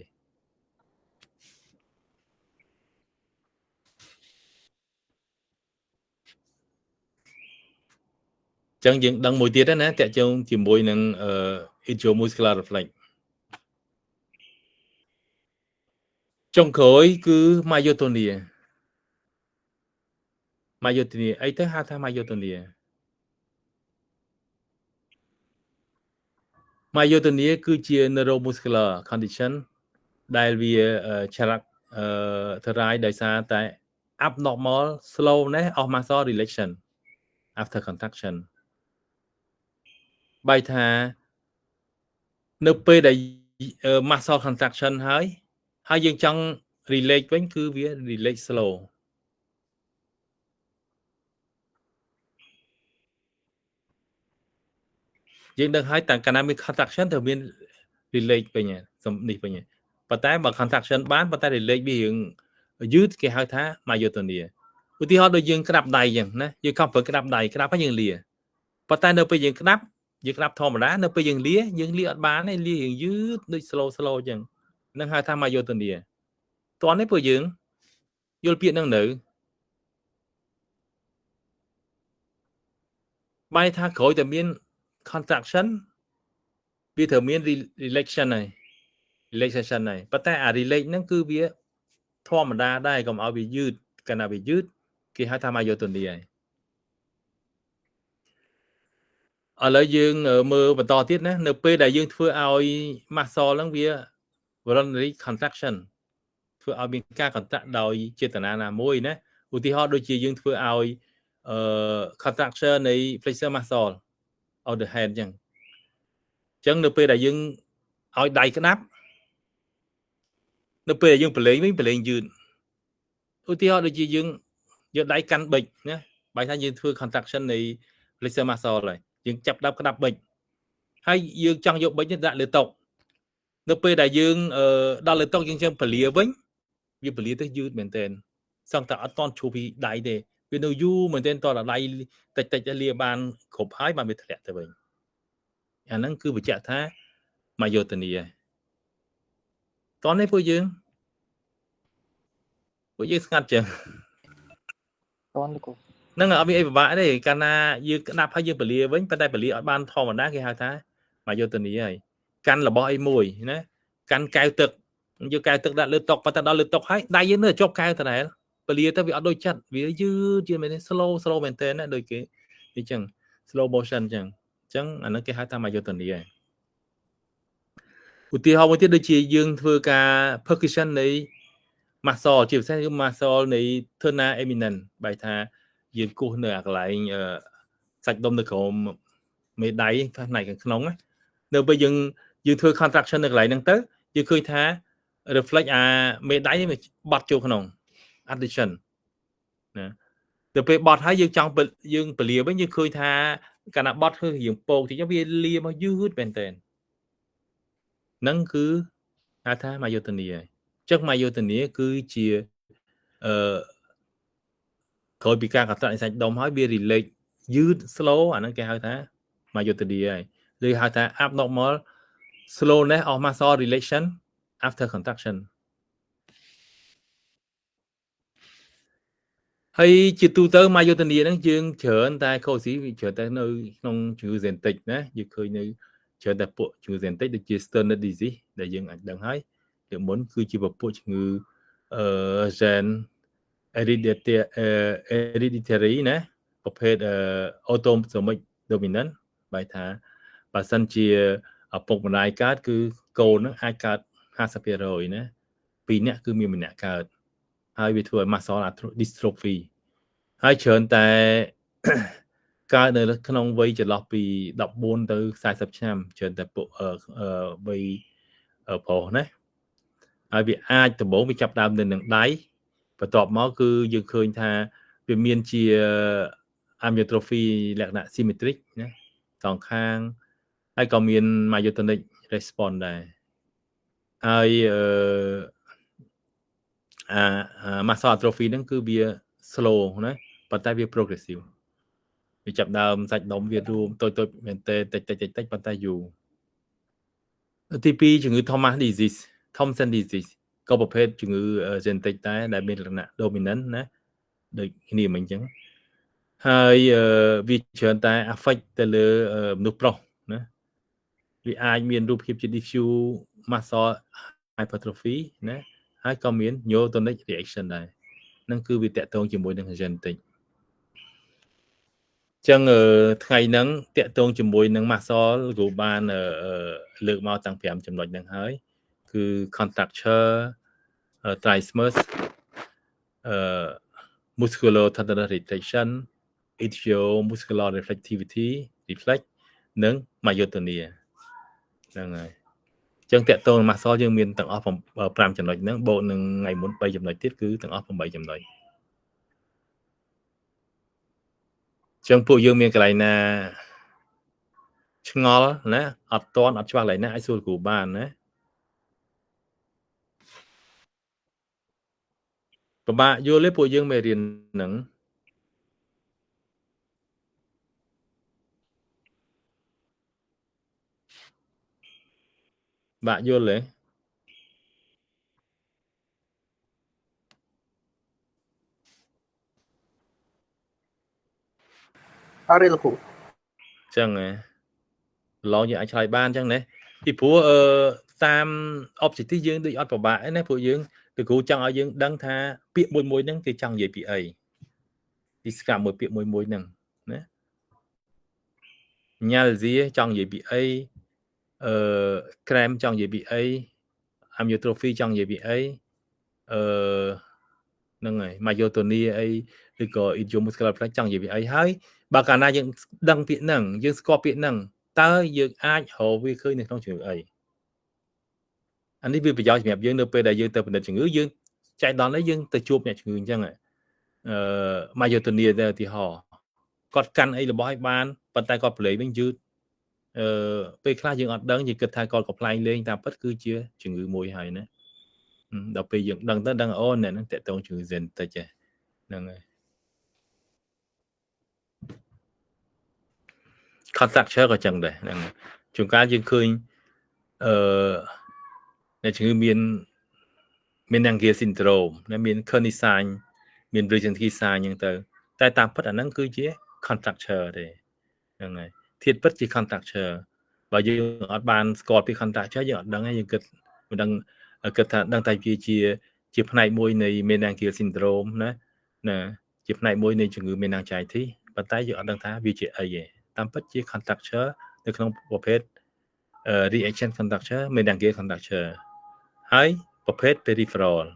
ចឹងយើងដឹងមួយទៀតណាតាក់ទងជាមួយនឹងidiomuscular reflex ចុងក្រោយគឺ myotonia អីទៅហៅថា myotonia គឺជា neuromuscular condition ដែលវាឆារ៉ាក់រាយដោយសារតែ abnormal slowness of muscle relaxation after contraction បែរថានៅពេលដែល muscle contraction ហើយយើងចង់ relax វិញគឺវា relax slow អ យើងដឹងហើយតាំងកាលណាមាន contraction ទៅមាន relate វិញសំនេះវិញប៉ុន្តែបើ contraction បានប៉ុន្តែ relate វារឿងយឺតគេហៅថា myotonia ឧទាហរណ៍ដូចយើងក្តាប់ដៃអញ្ចឹងណាយើងខំប្រើក្តាប់ដៃក្តាប់ហើយយើងលាប៉ុន្តែនៅពេលយើងក្តាប់ធម្មតានៅពេលយើងលាអត់បានទេលារឿងយឺតដូច slow អញ្ចឹងនឹងហៅថា myotonia តោះនេះពួកយើងយល់ពាក្យហ្នឹងនៅបាយថាក្រោយតែមាន contraction វាត្រូវមាន relaxation ហើយ relaxation ហើយប៉ុន្តែអា relax ហ្នឹងគឺវាធម្មតាដែរកុំឲ្យវាយឺតកាលណាវាយឺតគេហៅថា myotonia ហើយឥឡូវយើងមើលបន្តទៀតណានៅពេលដែលយើងធ្វើឲ្យ muscle ហ្នឹងវា voluntary contraction ធ្វើឲ្យមានការ contract ដោយចេតនាណាមួយណាឧទាហរណ៍ដូចជាយើងធ្វើឲ្យcontraction នៃ flexor muscle of the hand អញ្ចឹងនៅពេលដែលយើងឲ្យដៃក្តាប់នៅពេលដែលយើងប្រឡែងវិញប្រឡែងយឺតឧទាហរណ៍ដូចជាយើងយកដៃកាន់បិចណាបែរថាយើងធ្វើ contraction នៃ flexor muscle ហើយយើងចាប់ក្តាប់បិចហើយយើងចង់យកបិចនេះដាក់លើតុនៅពេលដែលយើងដល់លើតុយើងចឹងពលាវិញវាពលាទៅយឺតមែនទែនសឹងតែអត់តន់ឈូពីដៃទេវានៅយូរមែនទែនតដល់ដៃតិចលាបានគ្រប់ហើយបានវាធ្លាក់ទៅវិញអាហ្នឹងគឺបញ្ជាក់ថា myotonia តោះនេះពួកយើងស្ងាត់ចឹងតន់លោកគ្រូ ហ្នឹងអត់មានអីពិបាកទេកាលណាយើងក្តាប់ហើយយើងពលាវិញប៉ុន្តែពលាអត់បានធម្មតាគេហៅថា myotonia ហើយកាន់របស់អីមួយណាកាន់កែវទឹកយកកែវទឹកដាក់លើតុប៉ុន្តែដល់លើតុហើយដៃយើងនៅជាប់កែវដដែលពលាទៅវាអត់ដូចចិត្តវាយឺតមែនទេ slow មែនទេណាដូចគេអញ្ចឹង slow motion អញ្ចឹងអាហ្នឹងគេហៅថា myotonia ឧទាហរណ៍មួយទៀតដូចជាយើងធ្វើការ percussion នៃ muscle ជាពិសេសគឺ muscle នៃ turna eminence បែរថាយើងគោះនៅអាកន្លែងសាច់ដុំនៅក្រោមមេដៃផ្នែកខាងក្នុងណានៅពេលយើងធ្វើ contraction នៅកន្លែងហ្នឹងទៅយើងឃើញថា reflex អាមេដៃនេះបត់ចូលក្នុង addition ណាទៅពេលបត់ហើយយើងចង់យើងពលាវិញយើងឃើញថាកាលណាបត់គឺរៀងពោកតិចវាលាមកយឺតមែនតើហ្នឹងគឺហៅថា myotonia ចឹង myotonia គឺជាក្រោយពីការកត់សាច់ដុំហើយវា relate យឺត slow អាហ្នឹងគេហៅថា myotonia ហើយឬហៅថា abnormal slowness of muscle relaxation after contraction ហើយជាទូទៅ myotonia ហ្នឹងយើងច្រើនតែ cause វាច្រើនតែនៅក្នុងជំងឺ genetic ណាយើងឃើញនៅច្រើនតែពួកជំងឺ genetic ដូចជា Turner disease ដែលយើងអាចដឹងហើយពីមុនគឺជាពួកជំងឺgen hereditary ណាប្រភេទ autosomic dominant បែរថាបើសិនជាឪពុកម្ដាយកើតគឺកូនហ្នឹងអាចកើត 50% ណា2នាក់គឺមានម្នាក់កើតហើយវាធ្វើឲ្យ muscle dystrophy ហើយច្រើនតែកើតនៅក្នុងវ័យចន្លោះពី14ទៅ40ឆ្នាំច្រើនតែពួកវ័យប្រុសណាហើយវាអាចដំបូងវាចាប់ដើមនៅនឹងដៃបន្ទាប់មកគឺយើងឃើញថាវាមានជា amyotrophy លក្ខណៈ symmetric ណាសងខាងហើយក៏មាន myotonic response ដែរហើយmuscle atrophy ហ្នឹងគឺវា slow ណាប៉ុន្តែវា progressive វាចាប់ដើមសាច់ដុំវារួមតូចមែនតើតិចប៉ុន្តែយូរទី2ជំងឺ Thomson disease ក៏ប្រភេទជំងឺ genetic ដែរដែលមានលក្ខណៈ dominant ណាដូចគ្នាមិញអញ្ចឹងហើយវាច្រើនតែ affect ទៅលើមនុស្សប្រុសណាវាអាចមានរូបភាពជា diffuse muscle hypertrophy ណាហើយក៏មាន myotonic reaction ដែរហ្នឹងគឺវាតកតងជាមួយនឹង genetic ចឹងថ្ងៃហ្នឹងតកតងជាមួយនឹង muscle គ្រូបានលើកមកតាំង5ចំណុចហ្នឹងហើយគឺ contracture trismus musculoskeletal retraction etiomuscular reflectivity reflex និង myotonia ហ្នឹងហើយចឹងតកតង muscle យើងមានទាំងអស់5ចំណុចហ្នឹងបូកនឹងថ្ងៃមុន3ចំណុចទៀតគឺទាំងអស់8ចំណុចចឹងពួកយើងមានកន្លែងណា ឆ្ងល់ណាអត់តន់អត់ច្បាស់ឡើយណាឲ្យសួរគ្រូបានណាពិបាកយល់ទេពួកយើងមេរៀនហ្នឹងបាក់យល់ទេ អរិលគ្រូ ចឹងហ៎ឡងយើងអាចឆ្លើយបានចឹងណាពីព្រោះតាម objective យើងដូចអត់ពិបាកឯណាពួកយើងគឺគ្រូចង់ឲ្យយើងដឹងថាពាក្យមួយហ្នឹងគេចង់និយាយពីអីពីស្កាប់មួយពាក្យមួយហ្នឹងណាញ៉ាល់ស៊ីចង់និយាយពីអីក្រែមចង់និយាយពីអី amyotrophy ចង់និយាយពីអីហ្នឹងហើយ myotonia អីឬក៏ idiomuscular reflex ចង់និយាយពីអីហើយបើកាលណាយើងដឹងពាក្យហ្នឹងយើងស្គាល់ពាក្យហ្នឹងតើយើងអាចរកវាឃើញនៅក្នុងជំងឺអីអានេះវាប្រយោជន៍សម្រាប់យើងនៅពេលដែលយើងទៅពិនិត្យជំងឺយើងចែកដល់នេះយើងទៅជួបអ្នកជំងឺអញ្ចឹងmyotonia ទៅឧទាហរណ៍គាត់កាន់អីរបស់ឲ្យបានប៉ុន្តែគាត់ប្រឡែងវិញយឺតពេលខ្លះយើងអត់ដឹងយើងគិតថាគាត់កំ pl ែងលេងតាមពិតគឺជាជំងឺមួយហើយណាដល់ពេលយើងដឹងទៅដឹងអូអ្នកហ្នឹងតេតងជំងឺ genetic ហ្នឹងហើយ contracture ក៏ចឹងដែរហ្នឹងជួនកាលយើងឃើញអ្នកជំងឺមាន Meningocele syndrome ណាមាន Kearney sign មាន Brzezinski sign អញ្ចឹងទៅតែតាមពិតអាហ្នឹងគឺជា contracture ទេហ្នឹងហើយធាតុពិតជា contracture បើយើងអត់បានស្គាល់ពី contracture យើងអត់ដឹងទេយើងគិតមិនដឹងគិតថាដឹងតែវាជាផ្នែកមួយនៃ Meningocele syndrome ណាជាផ្នែកមួយនៃជំងឺ meningitis ប៉ុន្តែយើងអត់ដឹងថាវាជាអីទេតាមពិតជា contracture នៅក្នុងប្រភេទ reaction contracture Meningocele contracture ហើយប្រភេទ peripheral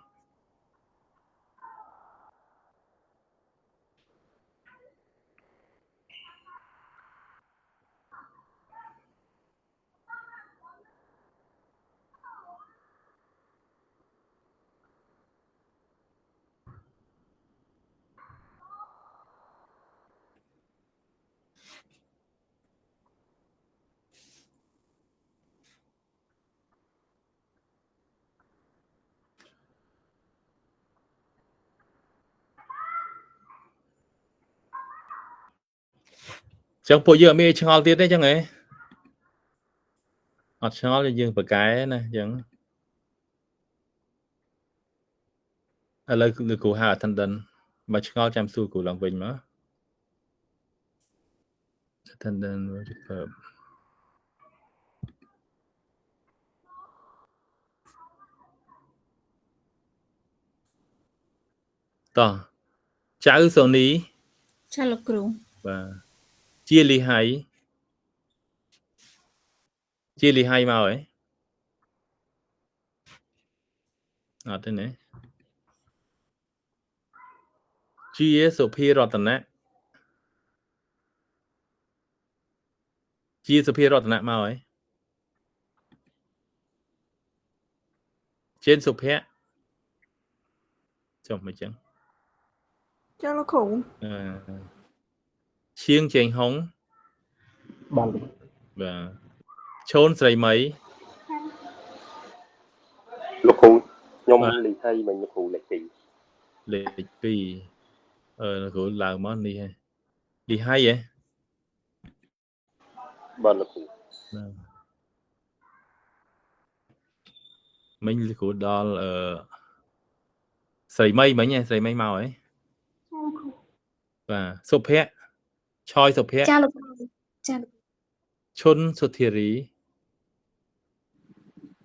ចឹងពួកយើងអត់មានឆ្ងល់ទៀតទេចឹងហ៎អត់ឆ្ងល់យើងប្រកែណាចឹងឥឡូវគឺគ្រូហៅ attendant បើឆ្ងល់ចាំសួរគ្រូឡើងវិញមក attendant verb តោះចៅសូនី ចាលោកគ្រូ បាទជាលីហៃមកហ៎អត់ទេណាជាសុភារតនៈជាសុភារតនៈមកហ៎ជេនសុភ័ក្រចុះមិនចឹង ចាលោកគ្រូ ឈៀងចេងហុង បាទ បាទឈូនស្រីមី លោកគ្រូខ្ញុំលីហៃមកលោកគ្រូលេខ 2 លេខ 2លោកគ្រូឡើងមកនេះហ៎លីហៃហ៎ បាទលោកគ្រូ មិញលោកគ្រូដល់ស្រីមីមិញហ៎ស្រីមីមកហ៎បាទសុភ័ក្រឆយសុភ័ក្រ ចាលោកគ្រូចាលោក ឈុនសុធារី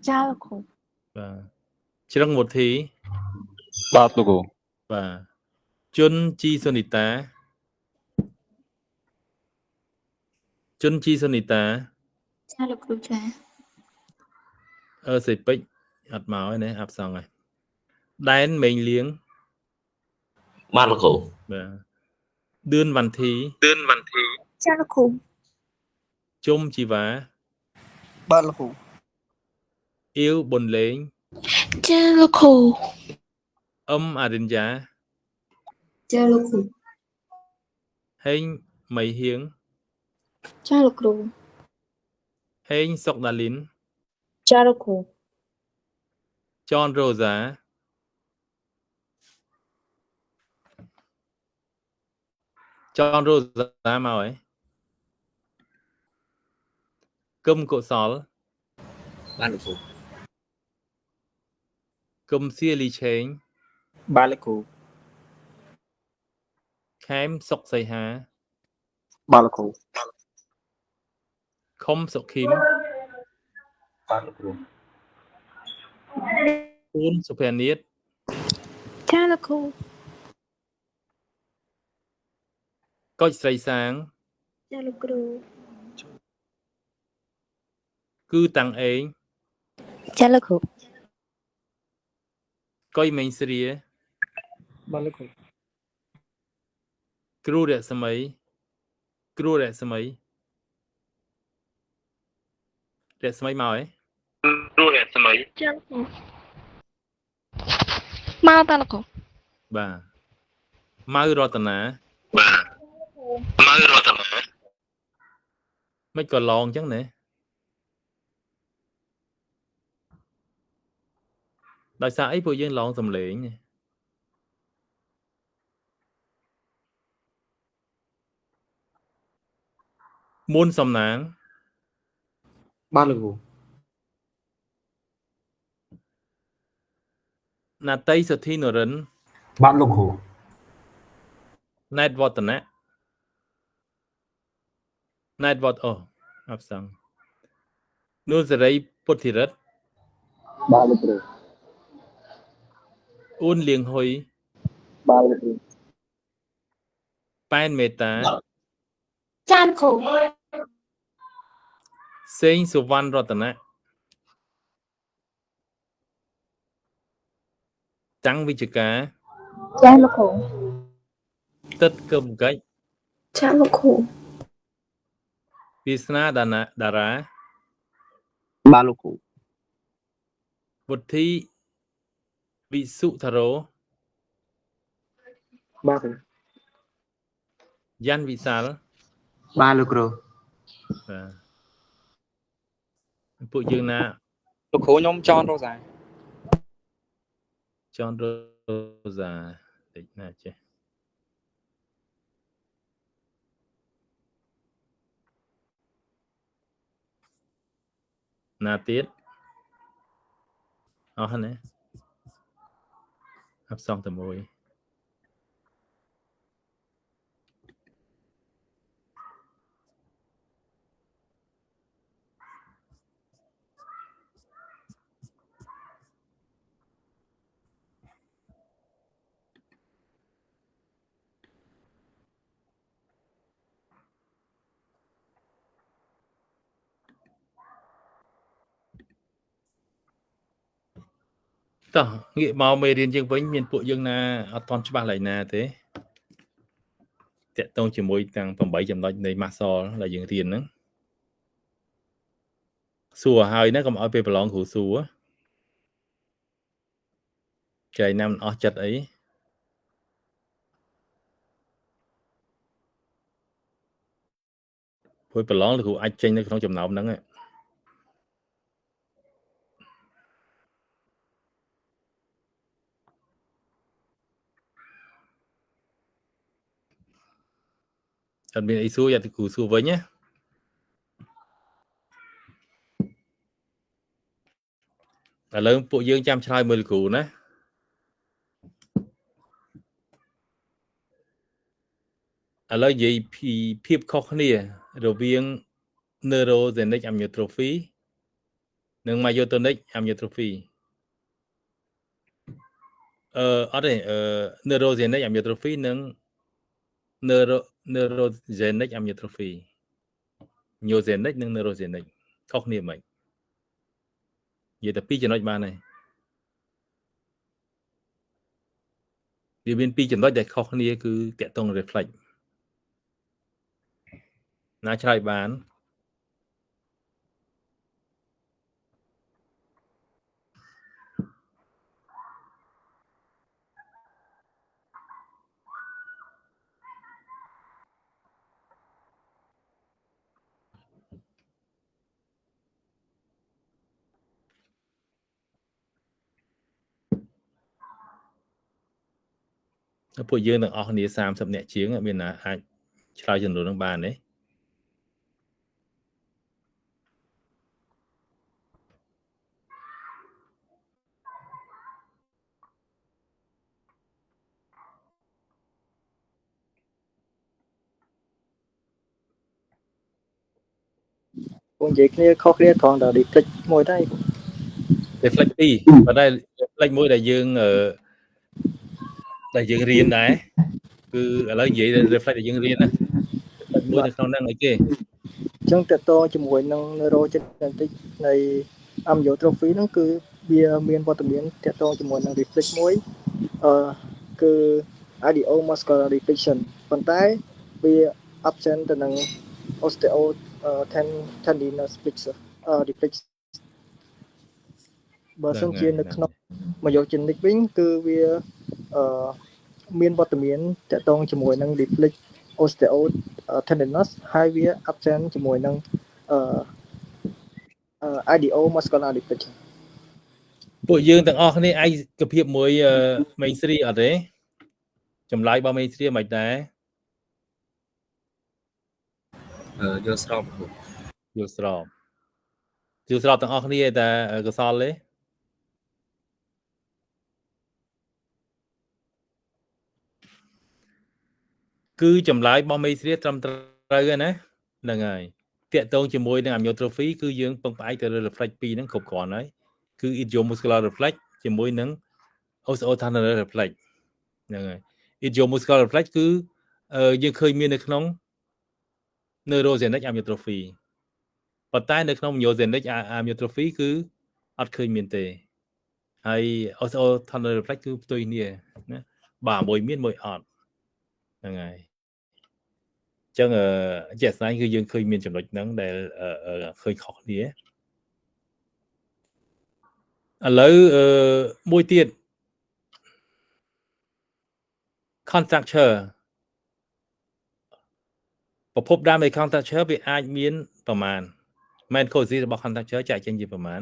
ចាលោកគ្រូ បាទជ្រឹងវុធី បាទលោកគ្រូ បាទជុនជីសុនីតាជុនជីសុនីតា ចាលោកគ្រូចា សេពេចអត់មកទេណាអាប់សងហើយដែនមេងលៀង បាទលោកគ្រូ បាទឌឿនវ៉ាន់ធី ចាលោកគ្រូ ជុំជីវ៉ា បាទលោកគ្រូ អ៊ីវប៊ុនលេង ចាលោកគ្រូ អឹមអារិនយ៉ា ចាលោកគ្រូ ហេងមីហៀង ចាលោកគ្រូ Hên Sọc Đà Lín cha là khổ John Rosa John Rosa màu ấy Cơm cộ sól Ban được khổ. Cơm xia lì chén Ba là khổ. Khám Sọc Xây Há ba là khổ Không Sọc Kim បាទលោកគ្រូ Uốn Sọc Phèn Niết cha là khổ Cõi Sầy Sáng cha là khổ Cư Tăng Ếnh cha là khổ Cõi Mênh Sria Ba là khổ. Cru Rẹ Sâm Ấy Cru Rẹ Sâm Ấy Rẹ Sâm Ấy màu ấy Cru Rẹ Sâm Ấy cha là khổ mau ta là khổ Bà Mau Rọ Tần Á Bà Mau Rọ Tần Á Mấy còn lon chắc nè Tại sao ấy bộ dân lon tầm lệ nha Môn Sầm Náng Ba là khổ. Nà Tây Sở Thi Nổ Rấn Bạn lục khổ. Night Vọt Tần Á Night Vọt Ồ Áp Sang Nô Giờ Rây Bột Thị Rất ba là khổ Uôn Liêng Hôi ba là khổ Pan Mê Tá cha là khổ Sênh Sô Văn Rọ Tần Á Trăng Vi Chữ Cá cha là khổ Tất Cơm Cách cha là khổ Visna Đà Rá ba là khổ Bột Thi Vị Sụ Thà Rô Ba khổ. Gian Vị Sál Ba là khổ. Bộ dương nà Lục khổ nhóm tròn đâu dài. John Rosa Địch nà chứ Nà Tiết Ồ hả nè Hấp xong tầm môi Tỏ nghĩa màu mê riêng dương với miền bộ dương nà ở toàn cho bà lại nà thế Tệ tông chỉ môi tăng tầm 7 chấm nói này mà so là dương tiền nữa Xùa hơi nó còn ở bề bà lon của xùa Trời năm ở chật ấy Hồi bà lon là của ai chênh nó không chầm nọng nắng ấy Thật biến ấy xùa thì của xùa với nhé Ở lớn bộ dương chăm trai mười củ nè Ở lớn gì phiếp khó khăn nè Rồi viên Neurogenic amyotrophy Nâng myotonic amyotrophy Ở đây Neurogenic amyotrophy nâng Neurogenic amyotrophy Neurogenic nâng Neurogenic khó khăn nè mày Vậy ta pi cho nói bà này Vì bên pi cho nói để khó khăn nè cứ kẹt tông reflex Ná trai bán ពួកយើងទាំងអស់គ្នា30នាក់ជាងមានណាអាចឆ្លើយចំនួននឹងបានទេ ពួកនិយាយគ្នាខុសគ្នាត្រង់ដល់ reflect មួយដែរ reflect 2ប៉ុន្តែ reflect មួយដែលយើងរៀនដែរគឺឥឡូវនិយាយ reflect ដែលយើងរៀនណា reflect មួយនៅក្នុងហ្នឹងអីគេ អញ្ចឹងតើតជាមួយនឹង neurogenetic នៃ amyotrophy ហ្នឹងគឺវាមានវត្តមានតើតជាមួយនឹង reflex មួយគឺ IDO muscular reflection ប៉ុន្តែវា absent ទៅនឹង osteo tendinous reflex បើសិនជានៅក្នុង myogenic វិញគឺវាមានវត្តមានតើតជាមួយនឹង reflex osteo tendinous ហើយវា absent ជាមួយនឹងIDO muscular reflection ពួកយើងទាំងអស់គ្នាឯកភាពមួយ mainstream អត់ទេចម្លើយរបស់ mainstream មិនដែរ យល់ស្របគ្រូ យល់ស្របទាំងអស់គ្នាតែកសលទេគឺចម្លើយរបស់ mainstream ត្រឹមត្រូវណាហ្នឹងហើយតាក់ទងជាមួយនឹង amyotrophy គឺយើងពឹងផ្អែកទៅលើ reflex 2ហ្នឹងគ្រប់គ្រាន់ហើយគឺ idiomuscular reflex ជាមួយនឹង osteotendinous reflex ហ្នឹងហើយ idiomuscular reflex គឺយើងឃើញមាននៅក្នុង neurogenic amyotrophy ប៉ុន្តែនៅក្នុង myogenic amyotrophy គឺអត់ឃើញមានទេហើយ osteotendinous reflex គឺផ្ទុយគ្នាណាបាទមួយមានមួយអត់ហ្នឹងហើយអញ្ចឹងជាក់ស្ដែងគឺយើងឃើញមានចំណុចហ្នឹងដែលឃើញខុសគ្នាឥឡូវមួយទៀត contracture ប្រភពដើមនៃ contracture វាអាចមានប្រមាណ main causes របស់ contracture ចែកចេញជាប្រមាណ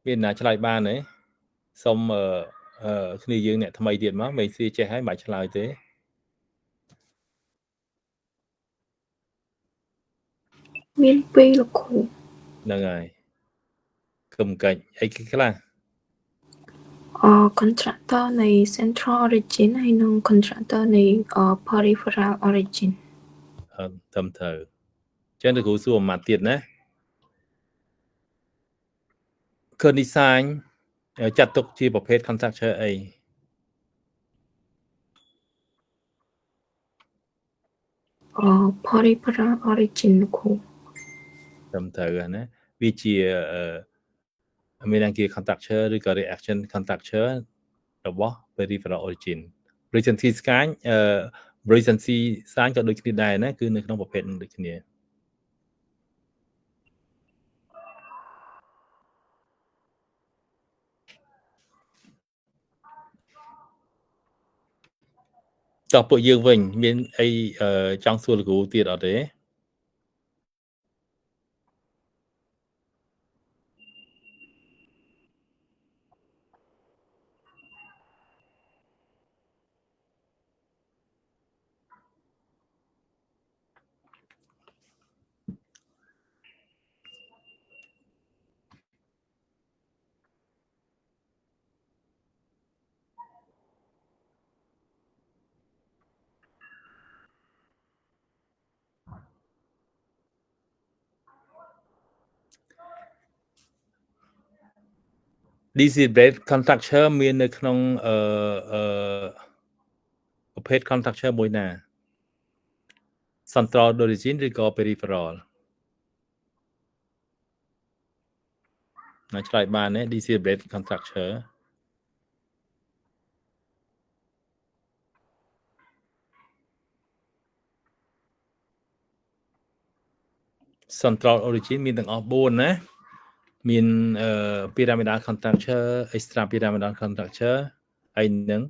មានណាឆ្លើយបានទេសុំគ្នាយើងអ្នកថ្មីទៀតមកមិនស៊ីចេះហើយមិនឆ្លើយទេ មាន2លោកគ្រូ ហ្នឹងហើយគំកាច់អីខ្លះ contractor នៃ central origin ហើយនិង contractor នៃ peripheral origin ត្រឹមត្រូវអញ្ចឹងលោកគ្រូសួរមួយម៉ាត់ទៀតណាKearney sign ចាត់ទុកជាប្រភេទ contracture អី peripheral origin លោកគ្រូ ត្រឹមត្រូវណាវាជាមានអង្គា contracture ឬក៏ reaction contracture របស់ peripheral origin recency scan recency sign ក៏ដូចគ្នាដែរណាគឺនៅក្នុងប្រភេទនឹងដូចគ្នាតោះពួកយើងវិញមានអីចង់សួរលោកគ្រូទៀតអត់ទេDecelerate contracture មាននៅក្នុងប្រភេទ contracture មួយណា central origin ឬក៏ peripheral ណាឆ្លើយបានទេ Decelerate contracture central origin មានទាំងអស់4ណាមានpyramidal contracture extra pyramidal contracture ហើយនឹង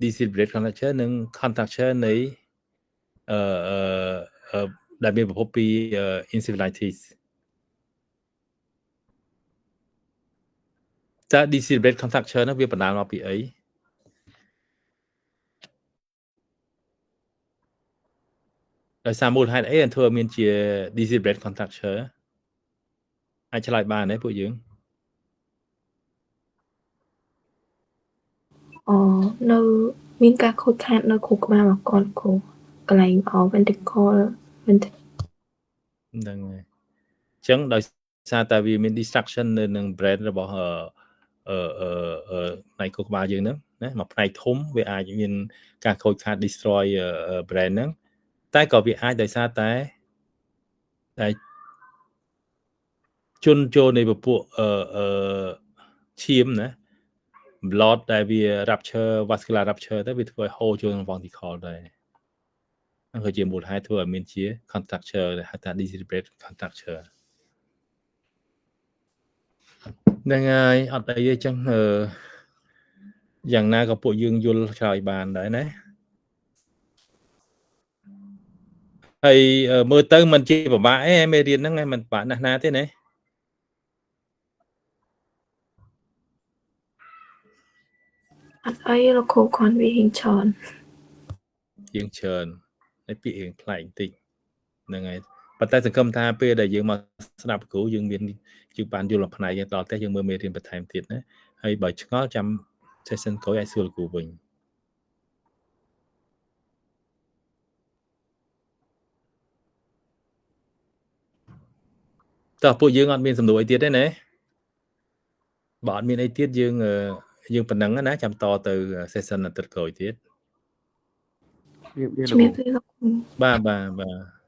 decelerate contracture និង contracture នៃដែលមានប្រភពពី encephalitis តើ deliberate conductor នោះវាបណ្ដាលមកពីអីដោយសារមូលហេតុអីបានធ្វើឲ្យមានជា deliberate conductor អាចឆ្លើយបានទេពួកយើង នៅមានការខូចខាតនៅខួរក្បាលមកគាត់គ្រូកន្លែងventricle ហ្នឹងហើយអញ្ចឹងដោយសារតែវាមាន destruction នៅនឹង brain របស់ផ្នែកខួរក្បាលយើងហ្នឹងណាមួយផ្នែកធំវាអាចមានការខូចខាត destroy brain ហ្នឹងតែក៏វាអាចដោយសារតែជន់ចូលនៃពពួកឈាមណា blood ដែលវា rupture vascular rupture ទៅវាធ្វើឲ្យហូរចូលក្នុង ventricle ដែរហ្នឹងគឺជាមូលហេតុធ្វើឲ្យមានជា conductor ដែលហៅថា deliberate conductor ហ្នឹងហើយអត់អីទេចឹងយ៉ាងណាក៏ពួកយើងយល់ឆ្លើយបានដែរណាហើយមើលទៅมันជាពិបាកអីមេរៀនហ្នឹងมันពិបាកណាស់ណាទេណា អត់អីលោកគ្រូគាត់វារៀងច្រើនហើយពាក្យរៀងប្លែកបន្តិចហ្នឹងហើយប៉ុន្តែសង្ឃឹមថាពេលដែលយើងមកស្ដាប់គ្រូយើងបានយល់អំផ្នែកយើងដល់តែយើងមើលមេរៀនបន្ថែមទៀតណាហើយបើឆ្ងល់ចាំ session ក្រោយឲ្យសួរលោកគ្រូវិញតើពួកយើងអត់មានសំណួរអីទៀតទេណាបើអត់មានអីទៀតយើងប៉ុណ្ណឹងណាចាំតទៅ session អាទិត្យក្រោយទៀតជំរាបលាលោកគ្រូបាទ